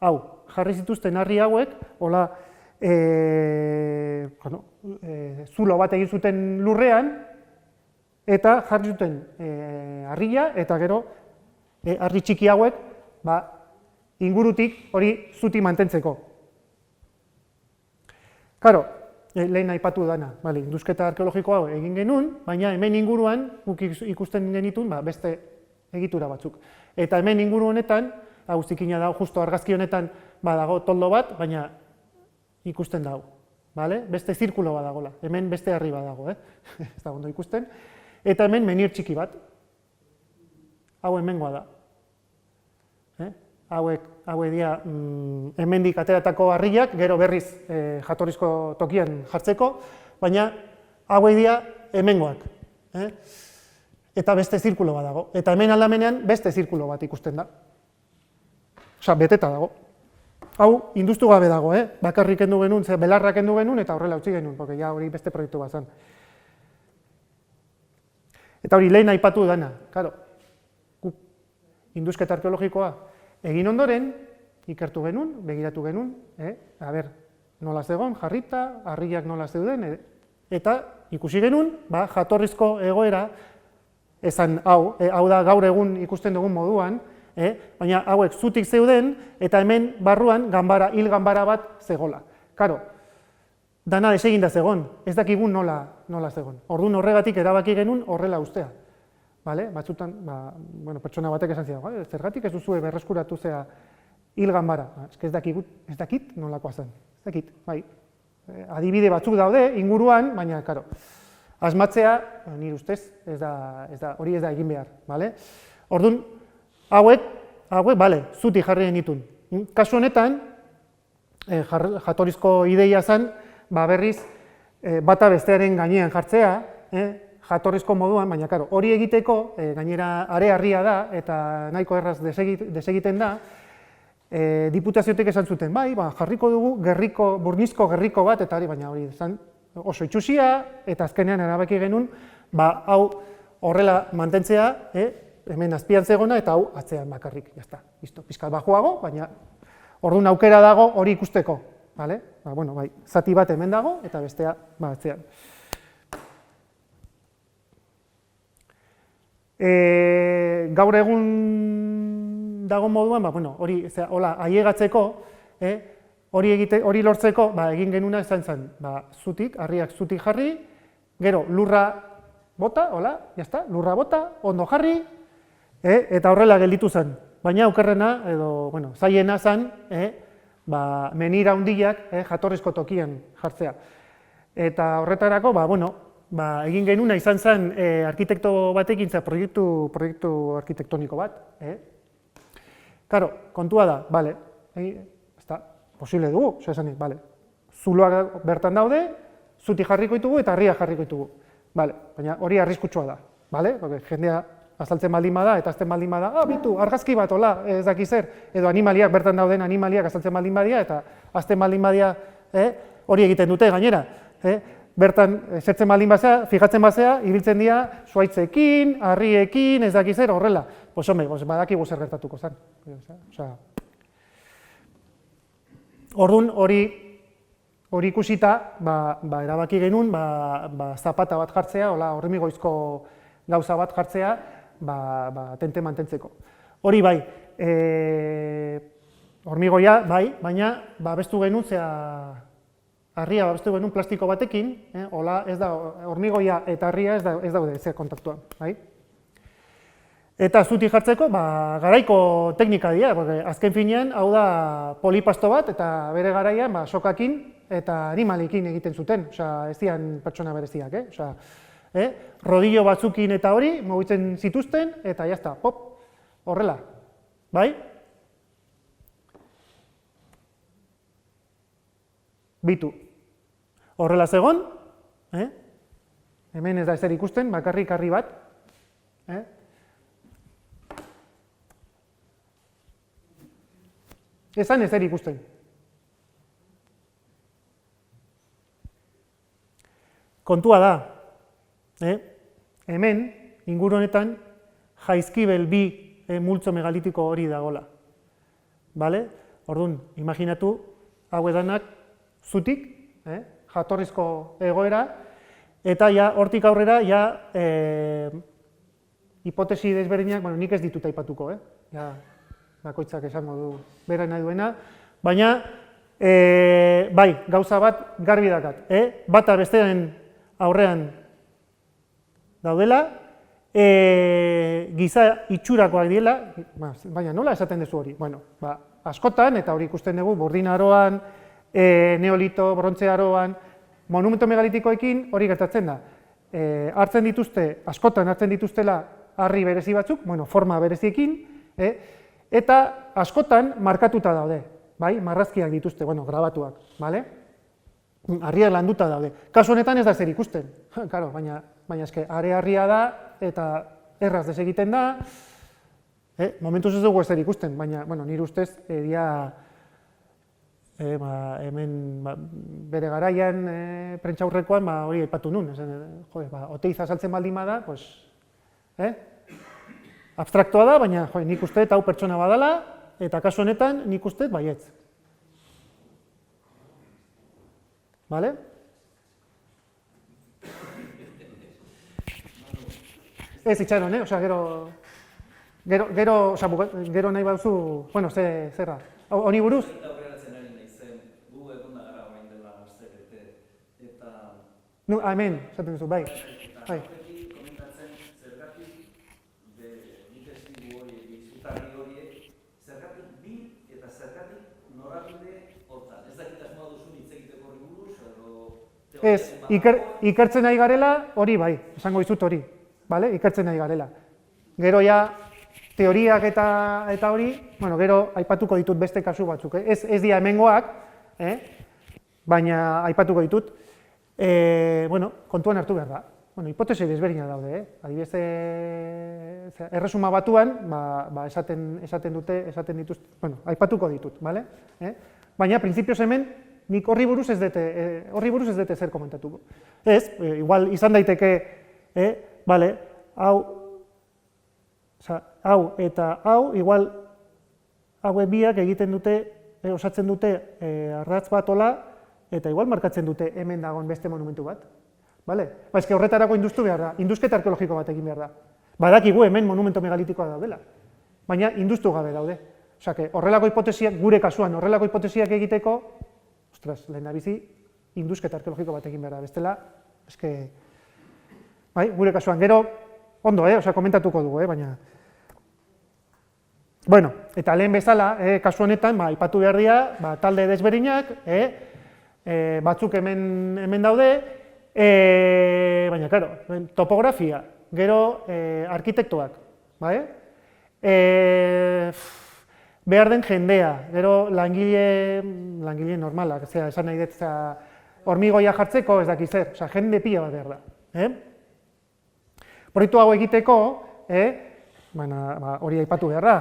hau. Jarri zituzten harri hauek, hola, zulo bat egin zuten lurrean, eta jarri zuten harria, eta gero harri txiki hauek ingurutik hori zuti mantentzeko. Karo, lehen aipatu dana, indusketa arkeologiko hau egin genuen, baina hemen inguruan guk ikusten genituen beste egitura batzuk. Eta hemen inguru honetan, hau zikina dago, justo argazki honetan badago toldo bat, baina ikusten dago. Beste zirkulo bat dagoela, hemen beste harri bat dago, ez da ondo ikusten. Eta hemen menir txiki bat, hau hemengoa da. Hauek dira hemendik ateratako harriak, gero berriz jatorrizko tokian jartzeko, baina hauek dira hemengoak. Eta beste zirkulo bat dago. Eta hemen aldamenean beste zirkulo bat ikusten da. Osa, beteta dago. Hau, industu gabe dago, bakarrik kendu genuen, belarrak kendu genuen, eta horrela utzi genuen, porque ja hori beste proiektu bat zen. Eta hori lehen aipatu dana, karo, indusketa arkeologikoa egin ondoren, ikertu genuen, begiratu genuen, aber, nola zegoen, jarrita, harriak nola zeuden, eta ikusi genuen, jatorrizko egoera, esan hau da gaur egun ikusten dugun moduan, baina hauek zutik zeuden, eta hemen barruan hil ganbara bat zegola. Karo, dana deseginda zegoen, ez dakigun nola zegoen. Orduan horregatik erabaki genuen horrela ustea. Batzutan, pertsona batek esan zidago, zergatik ez duzue berreskuratu zea hil ganbara. Ez dakit nolakoa zen, ez dakit, bai. Adibide batzuk daude inguruan, baina, karo, asmatzea, nire ustez, hori ez da egin behar. Orduan, hauek, zuti jarri genituen. Kasu honetan, jatorrizko ideia zen, berriz, bata bestearen gainean jartzea, jatorrizko moduan, baina hori egiteko, gainera are-harria da, eta nahiko erraz desegiten da, diputaziotik esan zuten, jarriko dugu burnizko gerriko bat, eta baina hori zen oso itxusia, eta azkenean erabaki genuen, hau horrela mantentzea, hemen azpian zegona, eta hau atzean bakarrik, jazta, pizkat bajuago, baina orduan aukera dago hori ikusteko, zati bat hemen dago, eta bestea atzean. Gaur egun dago moduan, hori ailegatzeko, hori lortzeko, egin genuna izan zen, harriak zutik jarri, gero lurra bota, lurra bota, ondo jarri, eta horrela gelditu zen. Baina okerrena, edo zaiena zen, menira handiak jatorrizko tokian jartzea. Eta horretarako, egin genuna izan zen arkitekto batekin proiektu arkitektoniko bat. Karo, kontua da, posible dugu, zuloak bertan daude, zuti jarriko ditugu eta harria jarriko ditugu. Baina hori arriskutsua da, jendea azaltzen baldin bada eta azten baldin bada, bitu, argazki bat, ez daki zer, edo animaliak bertan dauden animaliak azaltzen baldin badia eta azten baldin badia hori egiten dute gainera. Bertan, zertzen baldin bazea, fijatzen bazea, ibiltzen dira, zuaitzekin, harriekin, ez daki zer, horrela. Badakigu zer gertatuko zen. Orduan, hori ikusita, erabaki genuen, zapata bat jartzea, hormigoizko gauza bat jartzea, tente mantentzeko. Hori bai, hormigoia, baina, babestu genuen, harria babestu genuen plastiko batekin, hormigoia eta harria ez daude zer kontaktuan. Eta zutik jartzeko, garaiko teknika dira, azken finean, hau da polipasto bat, eta bere garaian, sokakin eta animalikin egiten zuten, ez dian pertsona bereziak, rodillo batzukin eta hori, mugitzen zituzten, eta jazta, pop, horrela, bai? Bitu. Horrela zegon, hemen ez da ezer ikusten, bakarrik harri bat, Ezan ezer ikusten. Kontua da, hemen, inguru honetan, Jaizkibel bi multzo megalitiko hori dagola. Bale? Orduan, imaginatu, hau edanak zutik, jatorrizko egoera, eta ja, hortik aurrera, ja, hipotesi desberdinak, bueno, nik ez ditut aipatuko, ja, bakoitzak esango du bera nahi duena, baina, bai, gauza bat garbi dakat, bata bestearen aurrean daudela, giza itxurakoak diela, baina nola esaten duzu hori? Bueno, askotan, eta hori ikusten dugu, Burdin Aroan, Neolito, Brontze Aroan, monumento megalitikoekin hori gertatzen da. Hartzen dituzte, askotan hartzen dituztela harri berezi batzuk, bueno, forma bereziekin, eta askotan markatuta daude, bai, marrazkiak dituzte, bueno, grabatuak, bale? Harriak landuta daude. Kasu honetan ez da zer ikusten, claro, baina eske harria da eta erraz desegiten da, momentuz ez dugu ez zer ikusten, baina, bueno, nire ustez, hemen bere garaian prentsaurrekoan hori aipatu nun, Oteiza saltzen baldin bada, pues, abstraktoa da, baina nik uste hau pertsona badala, eta kasu honetan nik uste baietz. Bale? Ez itxaron, osea, gero nahi baduzu, bueno, zerra, honi buruz? Gu egon da gara orain dela astebete, eta... Hemen, esaten duzu, bai. Horrekin komentatzen, zergatik, nik ez digu horiek, izutarri horiek, zergatik bi eta zergatik norabide hortan. Ez dakit asmoa duzun hitz egiteko horri buruz, edo... Ez, ikertzen nahi garela, hori bai, esango dizut hori, bale? Ikertzen nahi garela. Gero ja, teoriak eta hori, bueno, gero aipatuko ditut beste kasu batzuk, ez dira hemengoak, baina aipatuko ditut, bueno, kontuan hartu behar da. Bueno, hipotesi desberdina daude, adibidez, erresuma batuan, esaten dituzte, bueno, aipatuko ditut, bale? Baina, printzipioz hemen, nik horri buruz ez dute zer komentatuko. Ez, igual izan daiteke, bale, hau eta hau, igual hauek biak egiten dute, osatzen dute ardatz bat ola, eta igual markatzen dute hemen dagoen beste monumentu bat. Bale? Eske horretarako induztu behar da, induzketa arkeologiko bat egin behar da. Badakigu hemen monumento megalitikoa daudela, baina induztu gabe daude. Osea, horrelako hipotesiak, gure kasuan horrelako hipotesiak egiteko, ostras, lehendabizi, induzketa arkeologiko bat egin behar da, bestela, eske, bai, gure kasuan, gero, ondo, osea, komentatuko dugu, baina... Bueno, eta lehen bezala, kasu honetan, aipatu behar dira, talde desberdinak, batzuk hemen daude, baina, claro, topografia, gero arkitektoak, bai? Behar den jendea, gero langile normalak, esan nahi dut, hormigoia jartzeko ez dakiz zer, jende pila bat behar da. Proiektu hau egiteko, hori aipatu behar da.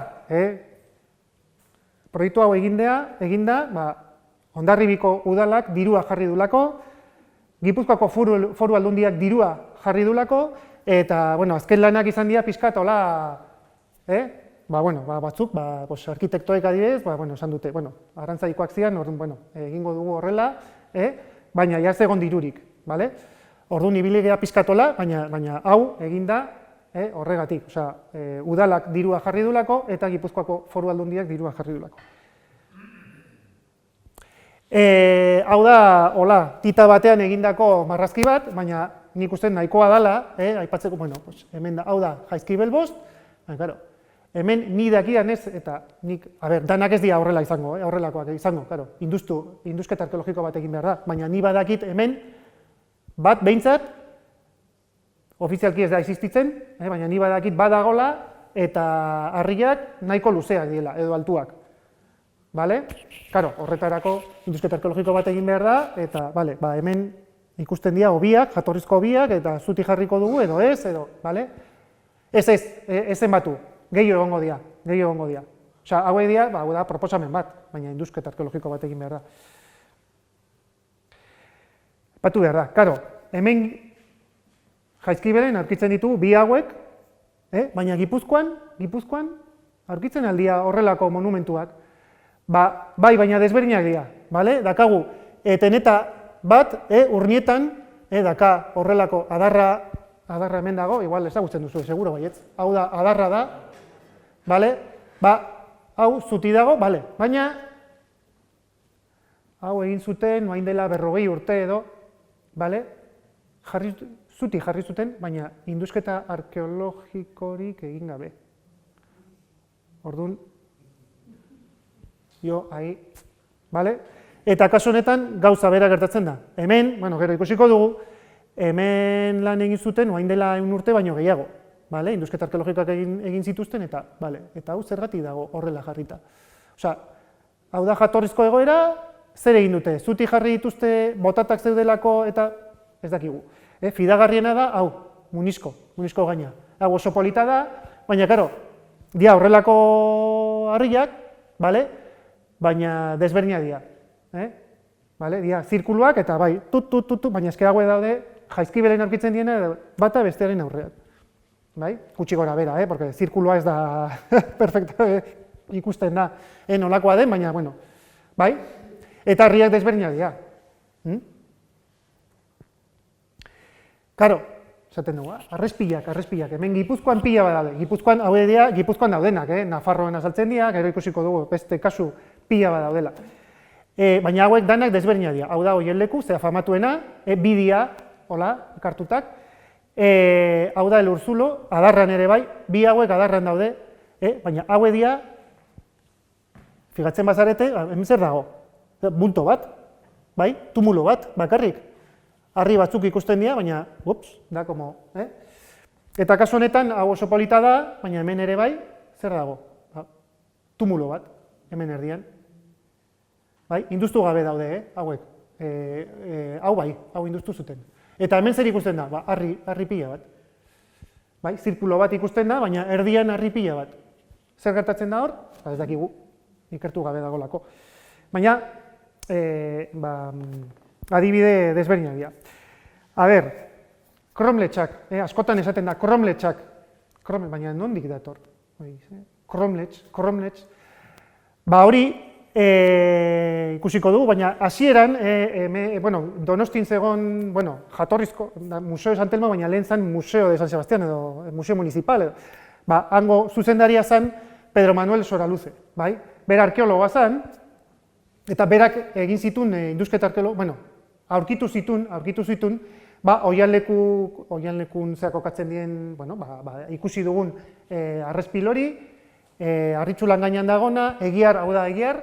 Proiektu hau eginda, Hondarribiko udalak dirua jarri dulako, Gipuzkoako foru aldundiak dirua jarri dulako, eta azken lanak izan dira pixkat, hola, batzuk, arkitektoek adibidez, esan dute, arrantzaikoak zian, egingo dugu horrela, baina ja ez egon dirurik, bale? Orduan ibili gea pizkatola, baina hau eginda horregatik, osea, udalak dirua jarri dulako eta Gipuzkoako foru aldundiak dirua jarri dulako. Hau da, hola, tita batean egindako marrazki bat, baina nik uste nahikoa dela, aipatzeko, hemen da, hau da, Jaizkibel bost, claro, hemen ni dakidan ez, eta nik, danak ez dira horrela izango, horrelakoak izango, claro, induzketa arkeologiko bat egin behar da, baina ni badakit hemen, bat behintzat, ofizialki ez da existitzen, baina ni badakit badagola eta harriak nahiko luzeak diela, edo altuak. Bale? Karo, horretarako induzketa arkeologiko bat egin behar da, eta hemen ikusten dira hobiak, jatorrizko hobiak, eta zuti jarriko dugu, edo ez, bale? Ez zenbatu, gehiago egongo dira, Osea, hauek dira, hau da proposamen bat, baina indusketa arkeologiko bat egin behar da. Batu behar da, karo, hemen Jaizkibelen aurkitzen ditugu bi hauek, baina Gipuzkoan aurkitzen aldia horrelako monumentuak. Bai, baina desberdinak dira, bale? Dakagu, teneta bat, Urnietan, daka horrelako adarra hemen dago, igual ezagutzen duzu, seguro baietz. Hau da, adarra da, bale? Hau zuti dago, bale? Baina, hau egin zuten, orain dela 40 urte edo, bale? Zuti jarri zuten, baina indusketa arkeologikorik egin gabe. Orduan, bale? Eta kasu honetan gauza bera gertatzen da. Hemen, gero ikusiko dugu, hemen lan egin zuten, orain dela 1 urte baino gehiago. Bale? Indusketa arkeologikoak egin zituzten, eta hau zergatik dago horrela jarrita. Osea, hau da jatorrizko egoera, zer egin dute? Zuti jarri dituzte, botatak zeudelako, eta ez dakigu. Fidagarriena da, hau, munisko gaina. Hau oso polita da, baina, karo, dia horrelako harriak, bale? Baina desberdinak dira. Dia zirkuluak eta bai, baina eske hauek daude Jaizkibelen aurkitzen diena bata bestearen aurrean. Bai? Gutxi gora bera, porque zirkulua ez da perfecto ikusten da nolakoa den, baina, bueno, bai? Eta harriak desberdinak dira. Karo, esaten dugu, arrezpilak, hemen Gipuzkoan pila bat daude. Gipuzkoan hauek dira, Gipuzkoan daudenak, Nafarroan azaltzen dira, gero ikusiko dugu, beste kasu pila bat daudela. Baina hauek danak desberdinak dira. Hau da horien leku, zera famatuena, bidia, hola, kartutak. Hau da Elurzulo, adarran ere bai, bi hauek adarran daude, baina hauek dira, figatzen bazarete, hemen zer dago? Bulto bat, bai, tumulo bat, bakarrik. Harri batzuk ikusten dira, baina, da, como, Eta kasu honetan, hau oso polita da, baina hemen ere bai, zer dago? Tumulo bat, hemen erdian. Bai, induztu gabe daude, hauek. Hau bai, hau induztu zuten. Eta hemen zer ikusten da? Harri pila bat. Bai, zirkulo bat ikusten da, baina erdian harri pila bat. Zer gertatzen da hor? Ez dakigu, ikertu gabe dagolako. Baina, adibide desberdinak dira. A ber, kromletxak, askotan esaten da, kromletxak, baina nondik dator? Kromletx. Hori ikusiko dugu, baina hasieran, Donostin zegoen, jatorrizko, Museo de San Telmo, baina lehen zen Museo de San Sebastián, edo Museo Municipal, hango zuzendaria zen Pedro Manuel Soraluze, bai? Bera arkeologoa zen, eta berak egin zituen indusketa arkeologo, aurkitu zituen, oihanlekun kokatzen dien, ikusi dugun arrezpil hori, harritxulan gainean dagona, egiar, hau da egiar,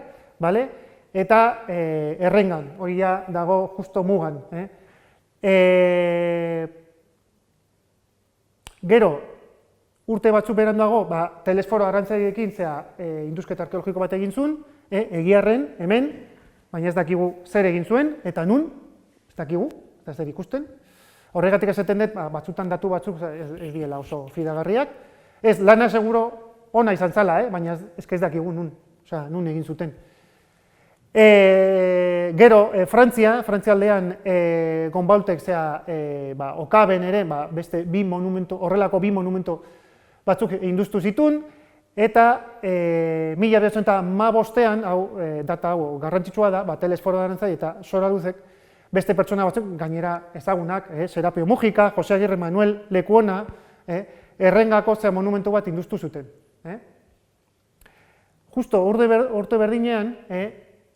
eta errengan, hori dago justo mugan. Gero, urte batzuk beranduago, Telesforo Arrantzadiekin indusketa arkeologiko bat egin zuen, egiarren, hemen, baina ez dakigu zer egin zuen, eta nun, ez dakigu, eta zer ikusten. Horregatik esaten dut, batzutan datu batzuk ez diela oso fidagarriak. Ez, lana seguro ona izan zala, baina ez dakigu nun, nun egin zuten. Gero, Frantzialdean Gonbaultek Okaben ere, beste horrelako bi monumentu batzuk induztu zituen, eta 1915ean, data hau garrantzitsua da, Telesforo Arrantzadi eta Soraluzek, beste pertsona batzuk gainera ezagunak, Serapio Mujika, Jose Agirre Manuel Lekuona, errengako monumentu bat induztu zuten. Justo urte berdinean,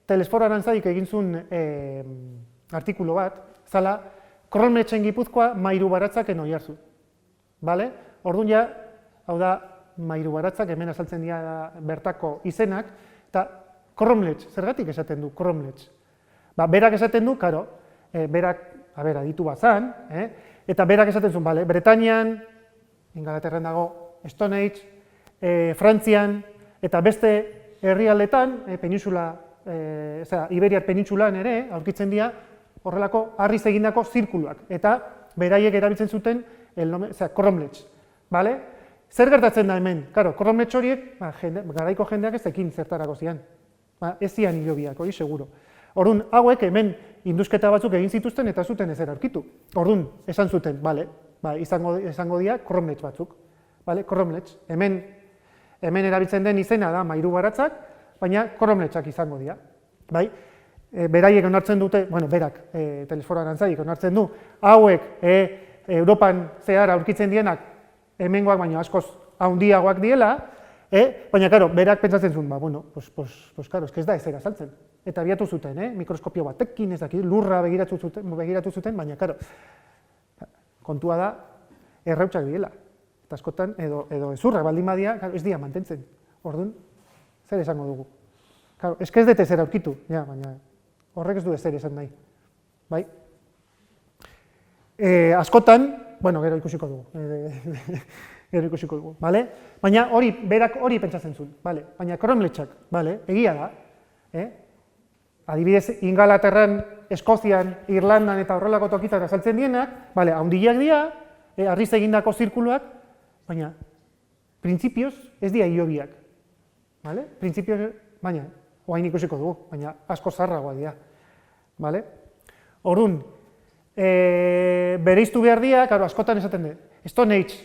Telesforo Arantzadik egin zuen artikulu bat, zala, Kromletxen Gipuzkoa Mairu Baratzaken Oiartzun. Orduan ja, hau da, Mairu Baratzak, hemen azaltzen dira bertako izenak, eta Kromletx, zergatik esaten du Kromletx? Berak esaten du, karo, berak, aditu bat zan, eta berak esaten zuen, Bretainian, Ingalaterran dago, Stone Age, Frantzian, eta beste herrialdetan, Iberiar penintsulan ere, aurkitzen dira, horrelako harriz egindako zirkuluak, eta beraiek erabiltzen zuten Kromletx. zer gertatzen da hemen? Karo, kromlets horiek, garaiko jendeak ez ekin zertarako zian. Ez zian hilobiak, hori seguro. Orduan, hauek hemen indusketa batzuk egin zituzten eta zuten ezer aurkitu. Orduan, esan zuten, bale, izango dira kromlets batzuk. Bale, kromlets. Hemen erabiltzen den izena da mairu baratzak, baina kromletsak izango dira. Bai? Beraiek onartzen dute, berak, Telesforo Arantzadik onartzen du, hauek Europan zehar aurkitzen dienak hemengoak baino askoz handiagoak diela, baina, karo, berak pentsatzen zuen, karo, ez da ezer azaltzen. Eta abiatu zuten, mikroskopio batekin, ez dakit, lurra begiratu zuten, baina, karo, kontua da, errautsak diela. Eta askotan, edo ezurrak baldin badia, ez dira mantentzen. Orduan, zer esango dugu? Karo, ez dut ezer aurkitu, baina horrek ez du ezer esan nahi. Bai? Askotan, gero ikusiko dugu, bale? Baina berak hori pentsatzen zuen, bale? Baina kromletsak, bale? Egia da, adibidez, Ingalaterran, Eskozian, Irlandan eta horrelako tokitan azaltzen dienak, bale, handiak dira, harriz egindako zirkuluak, baina, printzipioz ez dira hilobiak, bale? Printzipioz, baina, oain ikusiko dugu, baina asko zarragoa dira, bale? Orduan, bereiztu behar dira, karo, askotan esaten dut, Stone Age,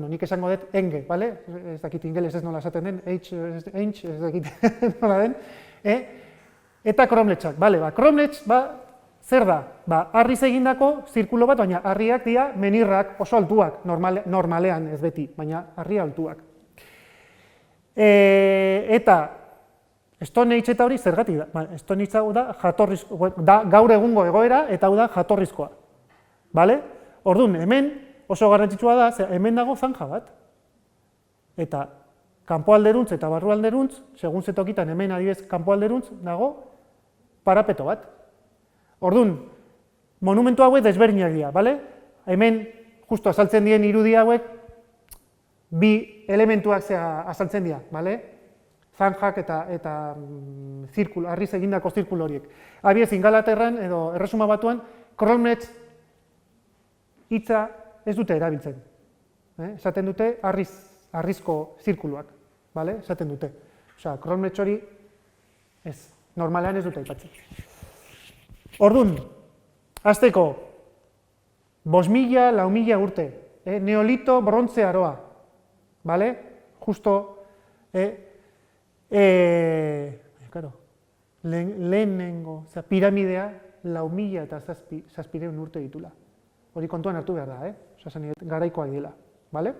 nik esango dut enge, bale? Ez dakit ingeles ez nola esaten den, ez dakit nola den, eta kromletsak, bale, kromlets, zer da? Harriz egindako zirkulo bat, baina harriak dira menirrak oso altuak, normalean ez beti, baina harria altuak. Eta Stone Age eta hori zergatik da? Stone Age hau da jatorrizko, da gaur egungo egoera eta hau da jatorrizkoa. Bale? Orduan, hemen oso garrantzitsua da, hemen dago zanja bat. Eta kanpoalderuntz eta barrualderuntz, segun zetokitan hemen adibidez kanpoalderuntz dago parapeto bat. Orduan, monumentu hauek desberdinak dira, bale? Hemen, justu azaltzen dien irudi hauek, bi elementuak azaltzen dira, bale? Zanjak eta harriz egindako zirkulu horiek. Adibidez, Ingalaterran edo Erresuma Batuan, kromlets hitza ez dute erabiltzen. Esaten dute harrizko zirkuluak, bale? Esaten dute. Osea, kromlets hori ez, normalean ez dute aipatzen. Orduan, hasteko 5.000, 4.000 urte, neolito brontze aroa, bale? Justo, lehenengo, piramidea 4.000 eta 700 urte ditula. Hori kontuan hartu behar da, osa garaikoak dela, bale?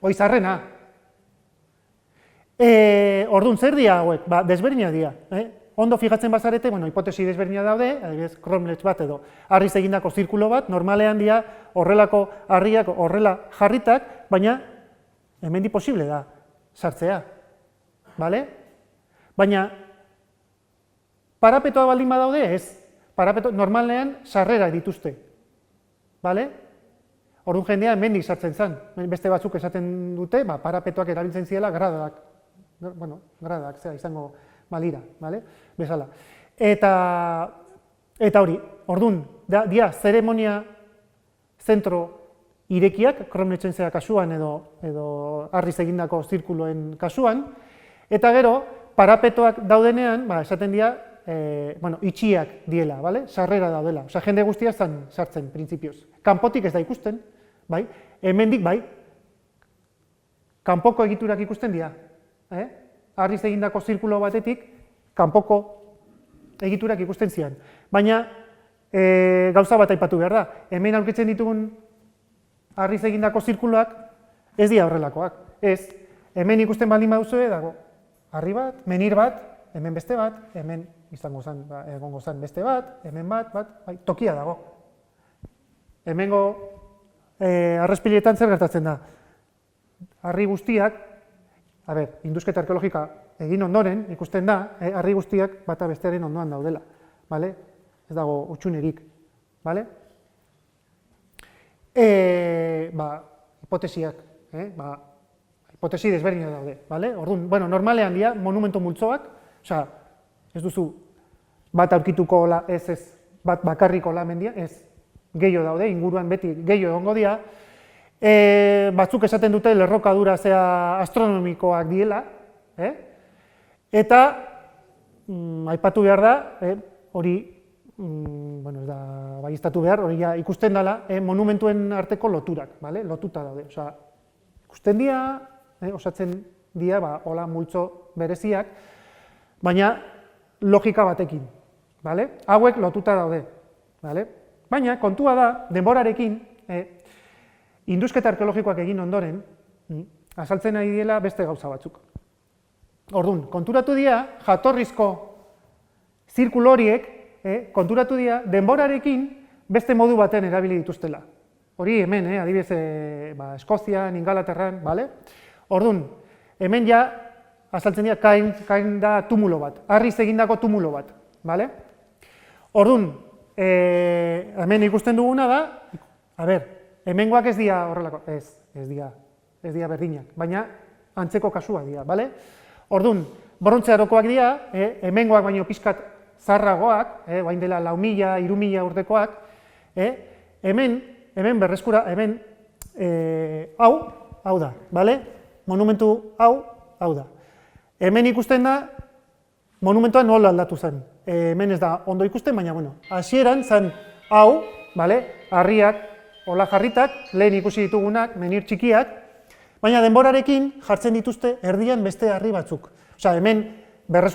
Hoi zarrena. Orduan, zer dira hauek? Desberdinak dira. Ondo fijatzen bazarete, hipotesi desberdinak daude, adibidez, kromlets bat edo harriz egindako zirkulo bat, normalean dira horrelako harriak horrela jarritak, baina hemendik posible da sartzea. Bale? Baina parapetoa baldin badaude, ez. Parapeto normalean sarrerak dituzte. Bale? Orduan jendea hemendik sartzen zen. Beste batzuk esaten dute, parapetoak erabiltzen ziela gradak. Gradak, izango balira, bale? Bezala. Eta hori, orduan, dia zeremonia zentro irekiak, kromletzen zera kasuan edo harriz egindako zirkuloen kasuan, eta gero, parapetoak daudenean, esaten dira, itxiak diela, bale? Sarrera daudela. Osa, jende guztia zan sartzen, printzipioz. Kanpotik ez da ikusten, bai? Hemendik, bai? Kanpoko egiturak ikusten dira. Harriz egindako zirkulo batetik, kanpoko egiturak ikusten zian. Baina, gauza bat aipatu behar da. Hemen aurkitzen ditugun harriz egindako zirkuloak ez dira horrelakoak. Ez, hemen ikusten baldin baduzue dago harri bat, menir bat, hemen beste bat, hemen egongo zen beste bat, hemen bat, tokia dago. Hemengo harrezpiletan zer gertatzen da? Harri guztiak, indusketa arkeologika egin ondoren, ikusten da, harri guztiak bata bestearen ondoan daudela. Ez dago utxunerik. Hipotesiak, hipotesi desberdinak daude. Orduan, normalean dira, monumentu multzoak, ez duzu bat aurkituko bat bakarriko hemen dira, ez gehiago daude, inguruan beti gehiago egongo dira, Batzuk esaten dute lerrokadura zea astronomikoak diela, eta aipatu behar da, hori, bueno, ez da baieztatu behar, hori ja ikusten dela, monumentuen arteko loturak, lotuta daude. Osea, ikusten dira, osatzen dira, hola multzo bereziak, baina logika batekin, hauek lotuta daude. Baina kontua da, denborarekin, indusketa arkeologikoak egin ondoren, azaltzen ari diela beste gauza batzuk. Orduan, konturatu dira, jatorrizko zirkulo horiek, konturatu dira, denborarekin beste modu batean erabili dituztela. Hori hemen, adibidez, Eskozian, Ingalaterran, Orduan, hemen ja, azaltzen dira, kain da tumulo bat, harriz egindako tumulo bat, Orduan, hemen ikusten duguna da, hemengoak ez dira horrelako, ez dira berdinak, baina antzeko kasua dira, Orduan, brontze arokoak dira, hemengoak baino pixkat zarragoak, bain dela 4.000, 3.000 urtekoak, hemen berreskura, hemen hau da, monumentu hau da. Hemen ikusten da, monumentua nola aldatu zen. Hemen ez da ondo ikusten, baina, hasieran zen hau, harriak, hola jarritak, lehen ikusi ditugunak, menir txikiak, baina denborarekin jartzen dituzte erdian beste harri batzuk. Osea, hemen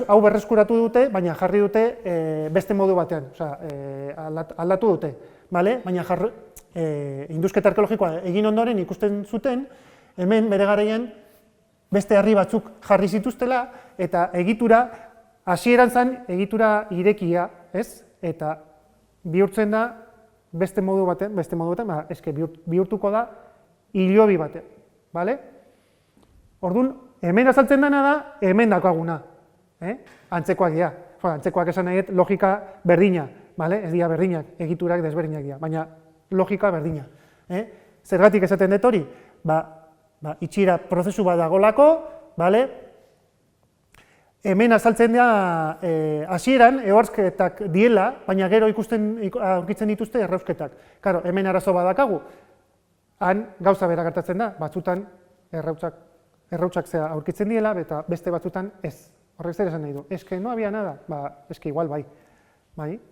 hau berreskuratu dute, baina jarri dute beste modu batean, aldatu dute. Baina indusketa arkeologikoa egin ondoren ikusten zuten, hemen bere garaian beste harri batzuk jarri zituztela, eta egitura, hasieran zen egitura irekia, eta bihurtzen da beste modu batean, bihurtuko da hilobi batean. Orduan, hemen azaltzen dena da, hemen dakaguna. Antzekoak dira. Antzekoak esan nahi logika berdina. Ez dira berdinak, egiturak desberdinak dira, baina logika berdina. Zergatik esaten dut hori? Itxiera prozesu bat dagolako, hemen azaltzen da, hasieran ehorzketak diela, baina gero aurkitzen dituzte errausketak. Hemen arazo badakagu, han gauza bera gertatzen da, batzutan errautsak zea aurkitzen diela, eta beste batzutan ez. Horrek zer esan nahi du, eske no había nada, eske igual bai,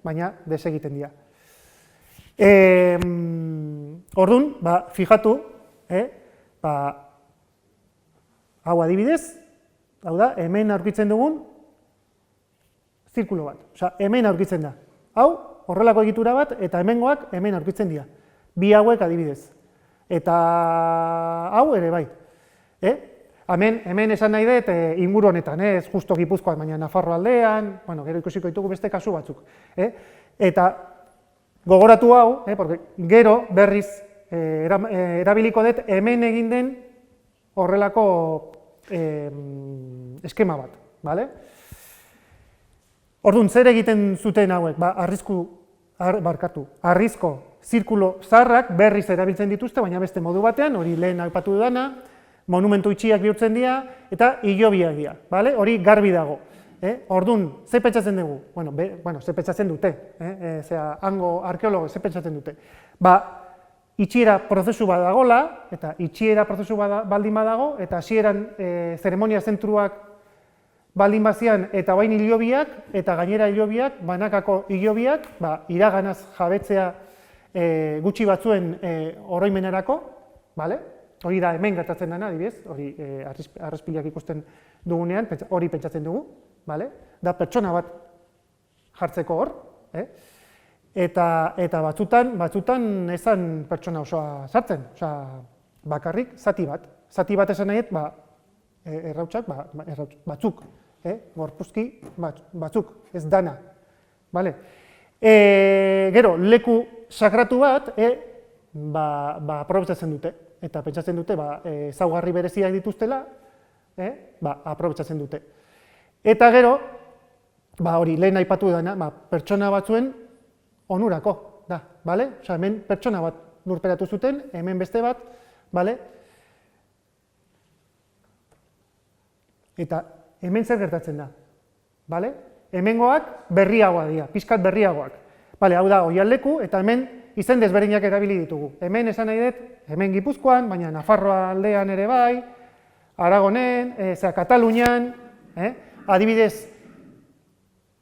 baina desegiten dira. Orduan, fijatu, hau adibidez, hau da, hemen aurkitzen dugun zirkulo bat. Osea, hemen aurkitzen da. Hau, horrelako egitura bat, eta hemengoak hemen aurkitzen dira. Bi hauek adibidez. Eta hau ere bai. Hemen esan nahi dut inguru honetan, ez justo Gipuzkoan, baina Nafarro aldean, gero ikusiko ditugu beste kasu batzuk. Eta gogoratu hau, gero berriz erabiliko dut hemen egin den horrelako eskema bat. Orduan, zer egiten zuten hauek? Harrizko zirkulo zaharrak berriz erabiltzen dituzte, baina beste modu batean, hori lehen aipatu dudana, monumentu itxiak bihurtzen dira, eta hilobiak dira, hori garbi dago. Orduan, ze pentsatzen dugu? Ze pentsatzen dute, hango arkeologo ze pentsatzen dute. Itxiera prozesu bat dagola, eta itxiera prozesu bat baldin badago, eta hasieran zeremonia zentruak baldin bazian, eta bain hilobiak, eta gainera hilobiak, banakako hilobiak, iraganaz jabetzea gutxi batzuen oroimenerako, hori da hemen gertatzen dena, adibidez, hori arrezpilak ikusten dugunean, hori pentsatzen dugu, da pertsona bat jartzeko hor, eta batzutan ezan pertsona osoa sartzen, bakarrik zati bat. Zati bat esan nahiet, errautsak batzuk, gorpuzki batzuk, ez dana. Gero, leku sakratu bat, aprobetxatzen dute, eta pentsatzen dute, ezaugarri bereziak dituztela, aprobetxatzen dute. Eta gero, hori lehen aipatu dena, pertsona batzuen onurako, da, hemen pertsona bat lurperatu zuten, hemen beste bat, eta hemen zer gertatzen da, hemengoak berriagoa dira, pixkat berriagoak. Hau da, oian leku, eta hemen izen desberdinak erabili ditugu. Hemen esan nahi dut, hemen Gipuzkoan, baina Nafarroa aldean ere bai, Aragonen, Katalunian, adibidez,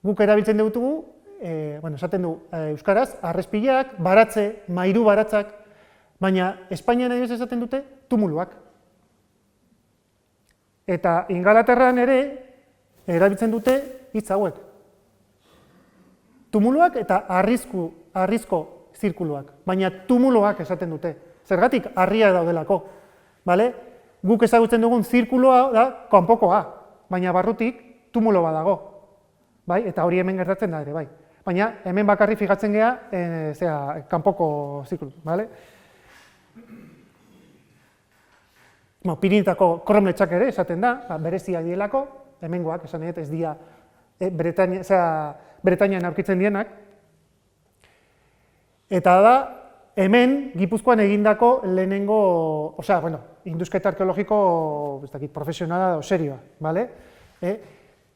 guk erabiltzen dugu, esaten du euskaraz, arrezpilak, baratze, mairu baratzak, baina Espainian adibidez esaten dute tumuluak. Eta Ingalaterran ere erabiltzen dute hitz hauek. Tumuluak eta harrizko zirkuluak, baina tumuloak esaten dute. Zergatik harria daudelako, bale? Guk ezagutzen dugun zirkuloa da kanpokoa, baina barrutik tumulo bat dago. Bai? Eta hori hemen gertatzen da ere, bai. Baina hemen bakarri fijatzen gea kanpoko zirkulu, bale? Pirinetako kromletxak ere esaten da, bereziak dielako, hemengoak esan ez dira Bretainian aurkitzen dienak. Eta da, hemen Gipuzkoan egindako lehenengo, indusketa arkeologiko profesionala da, serioa, bale?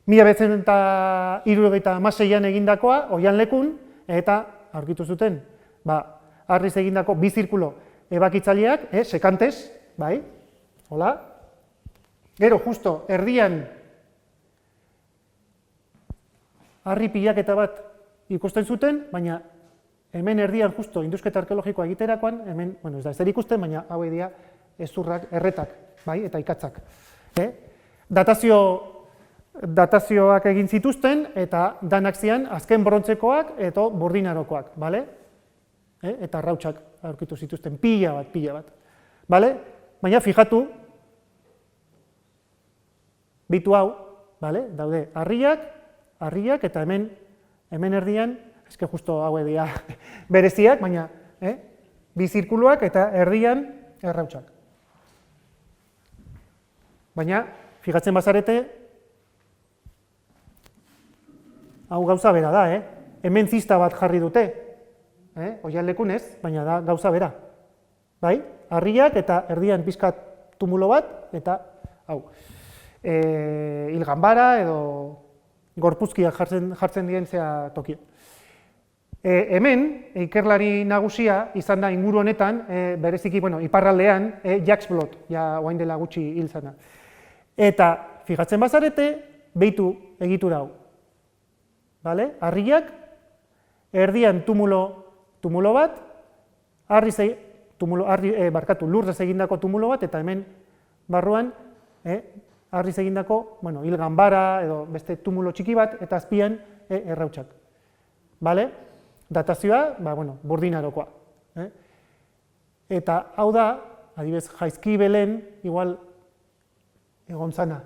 1976an egindakoa, Oihanlekun, eta aurkitu zuten, harriz egindako bi zirkulo ebakitzaileak, sekantes, bai, hola, gero, justo, erdian harri pilaketa bat ikusten zuten, baina hemen erdian justo indusketa arkeologikoa egiterakoan, hemen, ez da ezer ikusten, baina hau dira ezurrak, erretak, bai, eta ikatzak. Datazioak egin zituzten, eta danak zian azken brontzekoak eta burdinarokoak, bale? Eta arrautsak aurkitu zituzten, pila bat, bale? Baina fijatu, bitu hau, bale? Daude harriak, eta hemen erdian, eske justo hau dira bereziak, baina bi zirkuluak eta erdian errautsak. Baina, fijatzen bazarete, hau gauza bera da, hemen zista bat jarri dute, Oihanlekun ez, baina da gauza bera. Bai? Harriak eta erdian pizkat tumulo bat, eta hau, hilganbara edo gorpuzkiak jartzen dien zea tokia. Hemen, ikerlari nagusia izan da inguru honetan, bereziki, iparraldean, Jacques Blot, orain dela gutxi hil zena. Eta, fijatzen bazarete, behitu egitura hau. Harriak, erdian tumulo bat, lurrez egindako tumulo bat, eta hemen barruan, harriz egindako, hilganbara edo beste tumulo txiki bat, eta azpian errautsak. Datazioa, burdinarokoa. Eta hau da, adibidez, Jaizkibelen, igual, egon zana,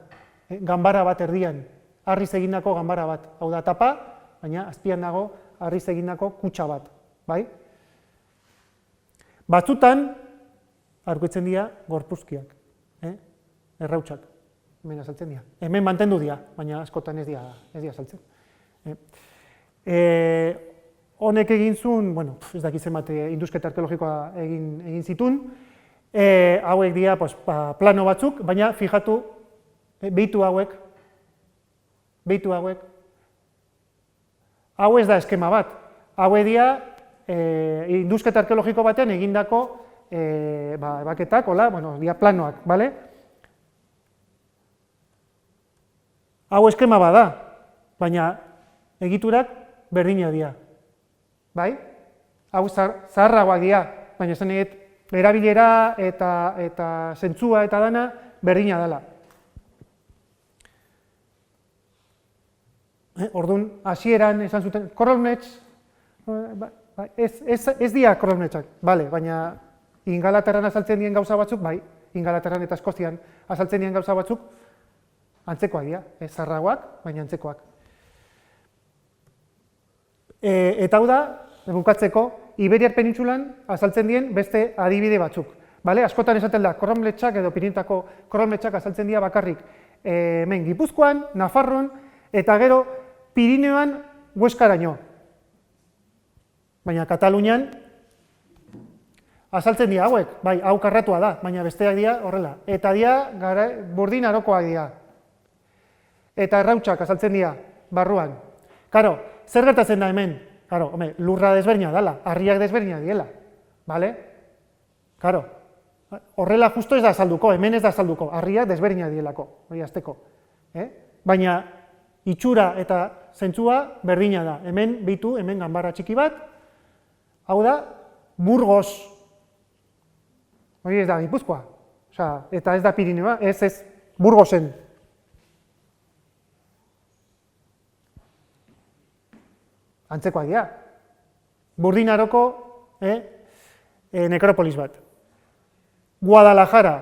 ganbara bat erdian, harriz egindako ganbara bat. Hau da tapa, baina azpian dago harriz egindako kutxa bat. Batzutan, aurkitzen dira gorpuzkiak, errautsak, hemen azaltzen dira. Hemen mantendu dira, baina askotan ez dira azaltzen. Honek egin zuen, ez dakitzen bat indusketa arkeologikoa egin zituen, hauek dira plano batzuk, baina fijatu, behitu hauek, hau ez da eskema bat, hauek dira indusketa arkeologiko batean egindako baketak, dira planoak, bale? Hau eskema bat da, baina egiturak berdina dira. Bai? Hau zaharragoak dira, baina esan egit, erabilera eta zentzua eta dana berdina dela. Orduan, hasieran esan zuten, korolnetx, ez dira korolnetxak, baina Ingalaterran azaltzen dien gauza batzuk, bai, Ingalaterran eta Eskozian azaltzen dien gauza batzuk, antzekoak dira, zaharragoak, baina antzekoak. Eta hau da, bukatzeko, Iberiar penintsulan azaltzen dien beste adibide batzuk. Askotan esaten da, koromletxak edo Pirinetako koromletxak azaltzen dira bakarrik hemen Gipuzkoan, Nafarroan, eta gero Pirineoan Hueskaraino. Baina Katalunian azaltzen dira hauek, bai, hau karratua da, baina besteak dira horrela. Eta dira burdinarokoak dira. Eta errautsak azaltzen dira barruan. Karo, zer gertatzen da hemen? Claro, lurra desberdina dela, harriak desberdina diela, bale? Claro, horrela justo ez da azalduko, hemen ez da azalduko, harriak desberdina dielako, hori azteko. Baina itxura eta zentzua berdina da, hemen bitu, hemen ganbarra txiki bat, hau da, Burgos, hori ez da Gipuzkoa, eta ez da Pirineoa, ez, Burgosen. Antzekoak dira. Burdinaroko nekropolis bat. Guadalajara.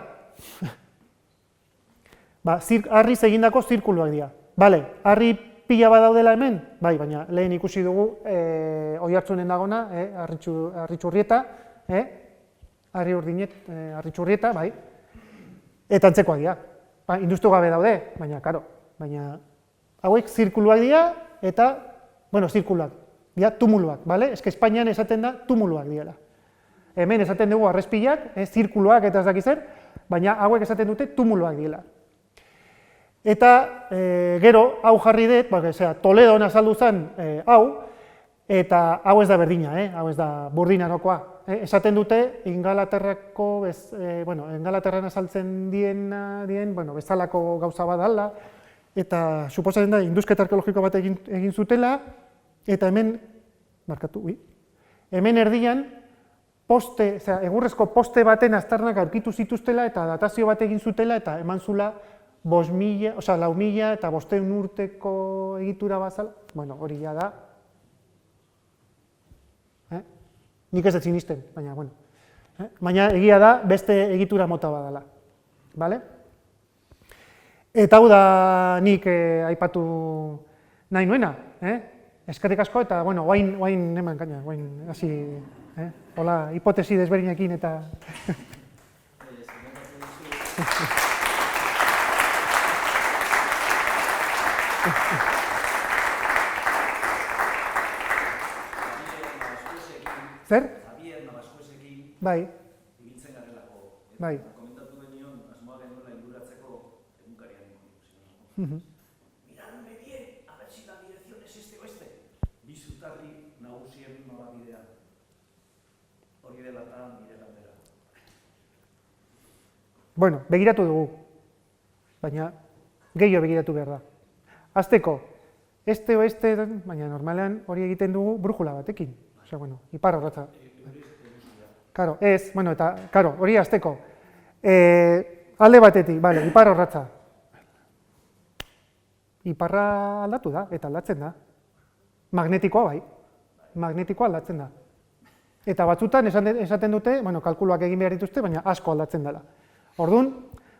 Harriz egindako zirkuluak dira. Bale, harri pila bat daudela hemen? Bai, baina lehen ikusi dugu Oiartzunen dagona, Harritxurrieta, Harritxurrieta, bai. Eta antzekoak dira. Industru gabe daude, baina, karo, hauek zirkuluak dira eta zirkuluak, dira tumuluak, bale? Ez que Espainian esaten da tumuluak direla. Hemen esaten dugu arrezpilak, zirkuluak eta ez dakiz zer, baina hauek esaten dute tumuluak direla. Eta gero, hau jarri dut, Toledon azaldu zen hau, eta hau ez da berdina, hau ez da Burdinarokoa. Esaten dute, Ingalaterran azaltzen dien, bezalako gauza bat dala, eta suposatzen da, indusketa arkeologiko bat egin zutela, eta hemen, hemen erdian, egurrezko poste baten aztarnak aurkitu zituztela, eta datazio bat egin zutela, eta eman zula 4.000 eta 500 urteko egitura bazala, hori ja da. Nik ez dut sinisten, baina egia da beste egitura mota badala. Eta hau da nik aipatu nahi nuena. Eskerrik asko eta, oain eman gaina, oain hasi, hola, hipotesi desberdinekin eta... Zer? Javier Navascuesekin ibiltzen garelako. Komentatu benion, asmoa genuela inguratzeko egunkarian ikusi. Miradme bien, a ver si la dirección es este o este. Bi zutarri nagusien norabidea. Hori dela eta nire galdera. Begiratu dugu, baina gehiago begiratu behar da. Hasteko, este o este, baina normalean hori egiten dugu brujula batekin. Ipar horretza. Karo, ez, eta, karo, hori hasteko. Alde batetik, ipar horretza. Iparra aldatu da, eta aldatzen da. Magnetikoa bai, magnetikoa aldatzen da. Eta batzutan esaten dute, kalkuluak egin behar dituzte, baina asko aldatzen dela. Orduan,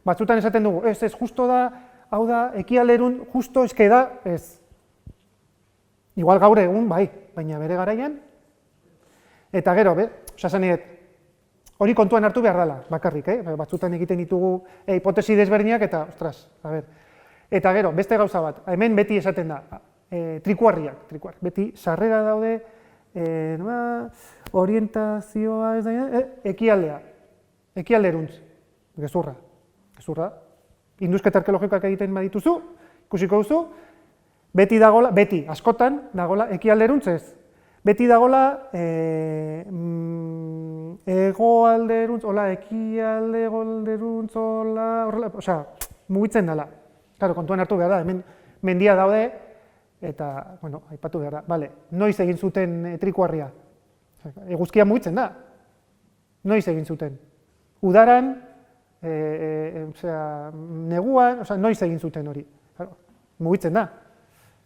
batzutan esaten dugu, ez, justo da, hau da, ekialderun, justo eske da, ez. Igual gaur egun, bai, baina bere garaian, eta gero, hori kontuan hartu behar dela, bakarrik, batzutan egiten ditugu hipotesi desberdinak eta, ostras, eta gero, beste gauza bat, hemen beti esaten da, trikuarriak, beti sarrera daude, orientazioa ez da, ekialdea, ekialderuntz, gezurra, indusketa arkeologikoak egiten badituzu, ikusiko duzu, beti dagola, askotan dagola ekialderuntz ez, beti dagola egoalderuntz, ekialderuntz, mugitzen dela. Claro, kontuan hartu behar da, hemen mendia daude, eta, aipatu behar da, noiz egin zuten trikuarria? Eguzkia mugitzen da, noiz egin zuten? Udaran, neguan, noiz egin zuten hori? Mugitzen da.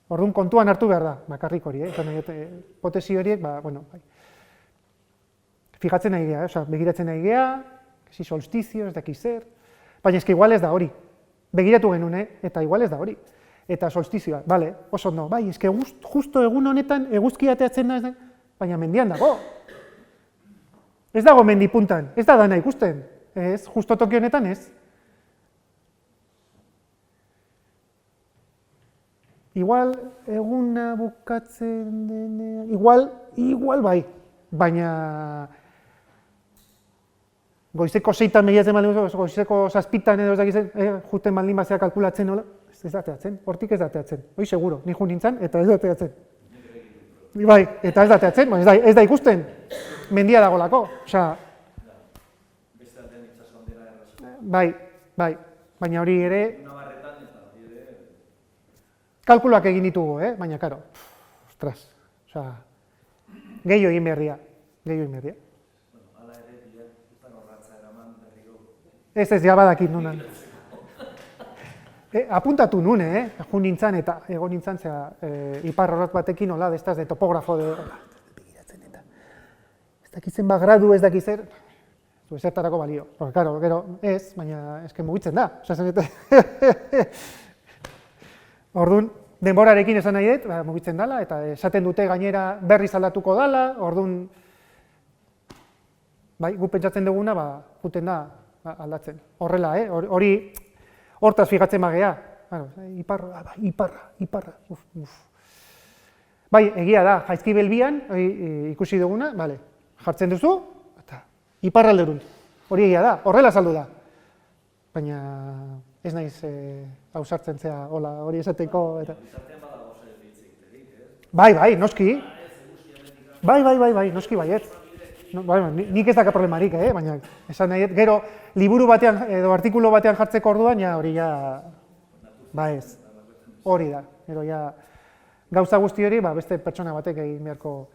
Orduan kontuan hartu behar da, bakarrik hori, hipotesi horiek, fijatzen nahi geha, begiratzen nahi geha, solstizio, ez dakiz zer, baina eski igual ez da hori, begiratu genuen, eta igual ez da hori, eta solstizioa, oso ondo, eski justo egun honetan eguzkia ateatzen da, baina mendian dago, ez dago mendipuntan, ez da dana ikusten, ez, justo toki honetan ez. Igual eguna bukatzen denean, igual bai, baina goizeko 6-tan begiatzen baldin bazen, goizeko 7-tan edo ez dakizen, juten baldin bazea kalkulatzen nola, ez da teatzen, hortik ez da teatzen, hoi seguro, ni jo nintzen eta ez da teatzen. Bai, eta ez da teatzen, ez da ikusten, mendia dagolako, osea, Beste aldean itsasoan dela errazu. bai, baina hori ere, Navarretan eta hori ere... kalkuluak egin ditugu, baina, karo, ostras, osea, gehiago egin behar dira, Bueno, hala ere, biak ez da horratza eraman berriro. Ez, ja badakit nunan. Apuntatu nun, jun nintzen eta egon nintzen, ipar horrat batekin, hola, de topografo, begiratzen eta, ez dakitzen bat gradu, ez dakitzen, du ezertarako balio. Karo, gero, ez, baina eske mugitzen da, osatzen eta, orduan, denborarekin esan nahi dut, mugitzen dela, eta esaten dute gainera berriz aldatuko dela, orduan, bai, gu pentsatzen duguna, guten da aldatzen. Horrela, hori, hortaz fijatzen bagea, iparra, Bai, egia da, Jaizkibel bian, ikusi duguna, jartzen duzu, eta iparralderun. Hori egia da, horrela saldu da. Baina ez naiz ausartzen zea, hori esateko, eta... Bizartean badago zer hitz egiterik, ez? Bai, noski. Bai, noski baiet. Nik ez daka problemarik, baina esan nahi, gero liburu batean edo artikulu batean jartzeko orduan, hori ez, hori da, gero gauza guzti hori, beste pertsona batek egin beharko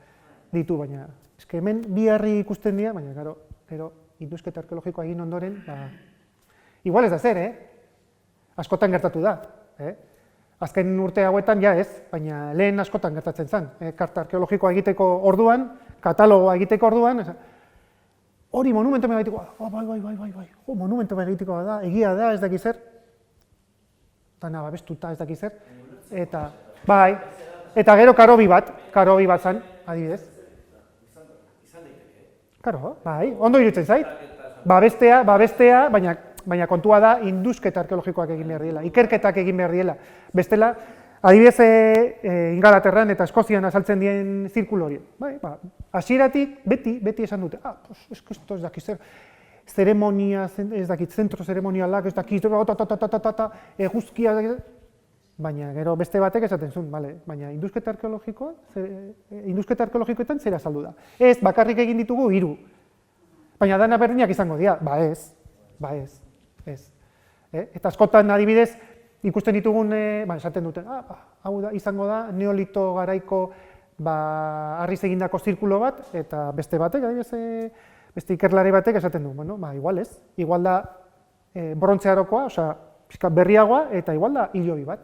ditu, baina eske hemen bi harri ikusten dira, baina gero indusketa arkeologikoa egin ondoren, igual ez da zer, askotan gertatu da, azken urte hauetan ez, baina lehen askotan gertatzen zen, karta arkeologikoa egiteko orduan, katalogoa egiteko orduan, hori monumentu megaitikoa da, bai, monumentu megaitikoa da, egia da, ez dakiz zer, dana babestuta ez dakiz zer, eta, bai, eta gero karobi bat zen, adibidez. Karo, bai, ondo irutzen zait, babestea, baina kontua da indusketa arkeologikoak egin behar diela, ikerketak egin behar diela, bestela, adibidez Ingalaterran eta Eskozian azaltzen dien zirkulo hori. Hasieratik beti esan dute, esto ez dakiz zer, zeremonia, ez dakit, zentro zeremonialak, ez dakit, eguzkia, baina gero beste batek esaten zuen, baina indusketa arkeologikoetan zera azaldu da. Ez, bakarrik egin ditugu 3. Baina dana berdinak izango dira, ez. Eta askotan adibidez, ikusten ditugun, esaten duten, hau da, izango da, neolito garaiko harriz egindako zirkulo bat, eta beste batek, beste ikerlari batek esaten du, igual ez, igual da brontzearokoa, osea, berriagoa, eta igual da hilobi bat.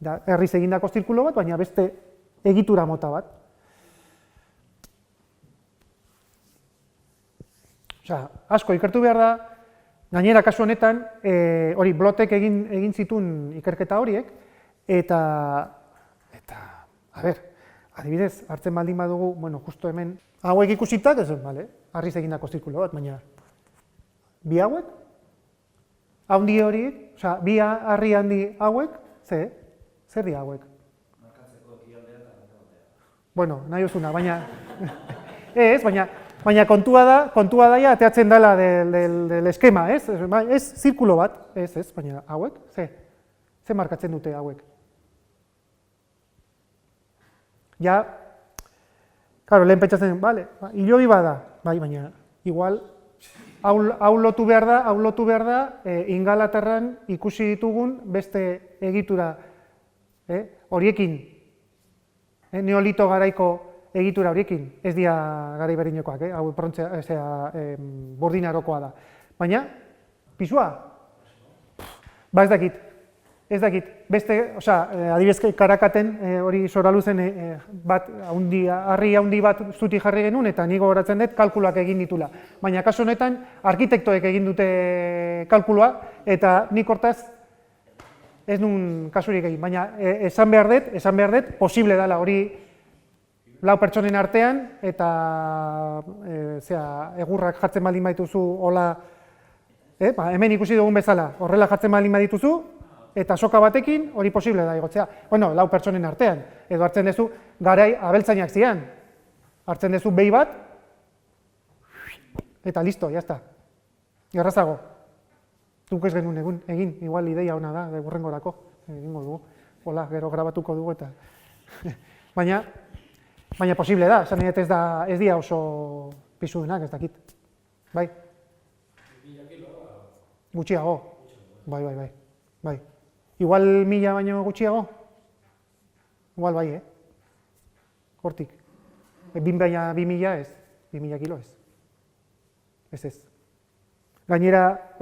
Da, harriz egindako zirkulo bat, baina beste egitura mota bat. Osea, asko ikertu behar da, gainera kasu honetan, hori Blotek egin zituen ikerketa horiek, eta, adibidez, hartzen baldin badugu, justo hemen, hauek ikusitak, ez, harriz egindako zirkulo bat, baina bi hauek, haundi horiek, osea, bi harri handi hauek, zer di hauek? Markatzeko ekialdea eta mendebaldea. Bueno, nahi uzuna, baina, ez, baina kontua da ja ateatzen dela del eskema, ez? Ez zirkulo bat, ez, baina hauek, ze markatzen dute hauek? Ja, claro, lehen pentsatzen, hilobi bada, baina igual hau lotu behar da, Ingalaterran ikusi ditugun beste egitura horiekin, neolito garaiko egitura horiekin, ez dira garai berinekoak, hau burdinarokoa da. Baina, pisua? Ez dakit. Beste, adibidez Karakaten, hori Soraluzen bat, harri handi bat zuti jarri genuen, eta ni gogoratzen dut kalkuluak egin ditula. Baina kasu honetan, arkitektoek egin dute kalkulua, eta nik hortaz ez nun kasurik egin. Baina esan behar dut, posible dela hori 4 pertsonen artean, eta egurrak jartzen baldin badituzu, hola, hemen ikusi dugun bezala, horrela jartzen baldin badituzu, eta soka batekin hori posible da igotzea. 4 pertsonen artean, edo hartzen duzu garai abeltzainak zian. Hartzen duzu behi bat, eta listo, jazta. Errazago. Duk ez genuen egin, igual ideia hona da, hurrengorako, egingo dugu. Hola, gero grabatuko dugu eta... Baina, Baina posible da, esan nahi dut ez dira oso pisudunak, ez dakit. Bai? Gutxiago. Bai. Igual 1000 baino gutxiago? Igual bai, Hortik. 2000 ez, 2000 kilo ez. Ez. Gainera,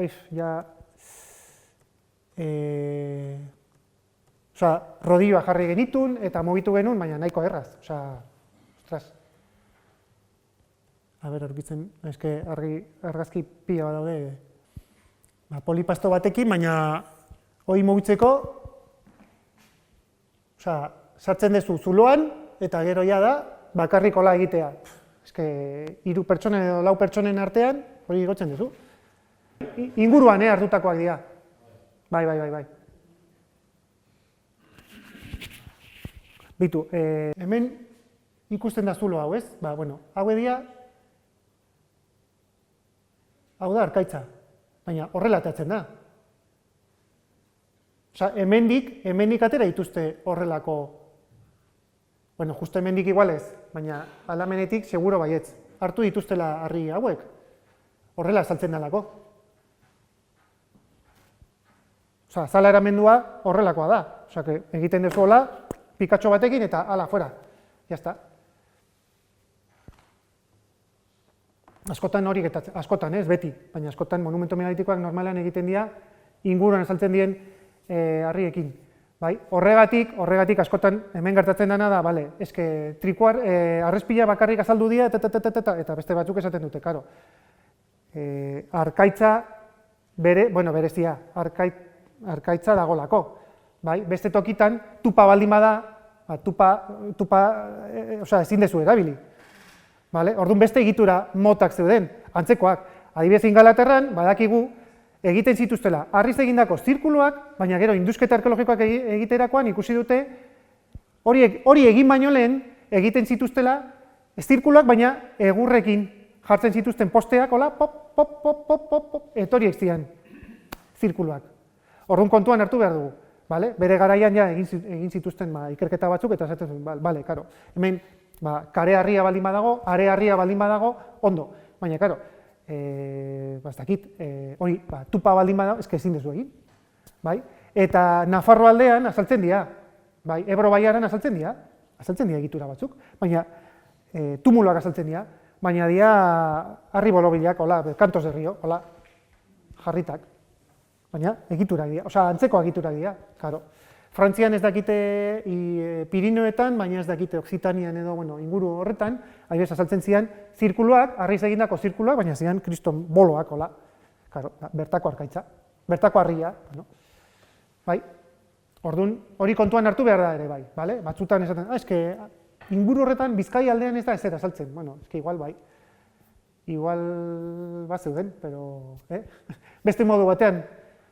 rodilloa jarri genitun eta mugitu genuen, baina nahiko erraz. Ostras. A ber, aurkitzen, eske argazki pila bat daude. Polipasto batekin, baina hori mugitzeko, sartzen duzu zuloan, eta gero ja da, bakarrik hola egitea. Eske, 3 pertsonen edo 4 pertsonen artean, hori igotzen duzu. Inguruan, hartutakoak dira. Bai. Bitu, hemen ikusten da zulo hau, ez? Hau edia, hau da arkaitza, baina horrela atatzen da. Hemendik atera dituzte horrelako, justo hemendik igual ez, baina aldamenetik seguro baietz. Hartu dituztela harri hauek, horrela saltzen dalako. Zala eramendua horrelakoa da. Egiten duzu hola, pikatxo batekin eta hala, fuera. Jazta. Askotan hori getatzen, askotan ez, beti, baina askotan monumentu megalitikoak normalan egiten dira inguruan esaltzen dien harriekin. Horregatik askotan hemen gertatzen dena da, eske trikuar, arrezpila bakarrik azaldu dira eta beste batzuk esaten dute, karo. Arkaitza berezia, arkaitza dagolako. Beste tokitan, tupa baldin bada, ezin dezu erabili. Orduan beste egitura motak zeuden, antzekoak. Adibidez Ingalaterran, badakigu, egiten zituztela harriz egindako zirkuluak, baina gero indusketa arkeologikoak egiterakoan ikusi dute hori egin baino lehen egiten zituztela zirkuluak, baina egurrekin jartzen zituzten posteak, hola, pop, etoriek zian zirkuluak. Orduan kontuan hartu behar dugu, bere garaian ja egin zituzten ikerketa batzuk, eta esaten zuen, karo, hemen kare harria baldin badago, are harria baldin badago, ondo, baina, karo, hori, tupa baldin badago, eske ezin dezu egin, eta Nafarro aldean azaltzen dira, Ebro baiaran azaltzen dira egitura batzuk, baina tumuluak azaltzen dira, baina dira harri bolobilak, hola, kantos de rio, hola, jarritak, baina egiturak dira, antzeko egiturak dira, karo. Frantzian ez dakite Pirinioetan, baina ez dakite Oksitanian edo inguru horretan, adibidez azaltzen zian zirkuluak, harriz egindako zirkuluak, baina zian kriston boloak, hola, bertako arkaitza, bertako harria. Orduan, hori kontuan hartu behar da ere, bai. Batzutan esaten, eske inguru horretan Bizkaia aldean ez da ezer azaltzen, eske igual bai. Igual bat zeuden, pero, beste modu batean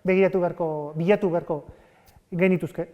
bilatu beharko genituzke.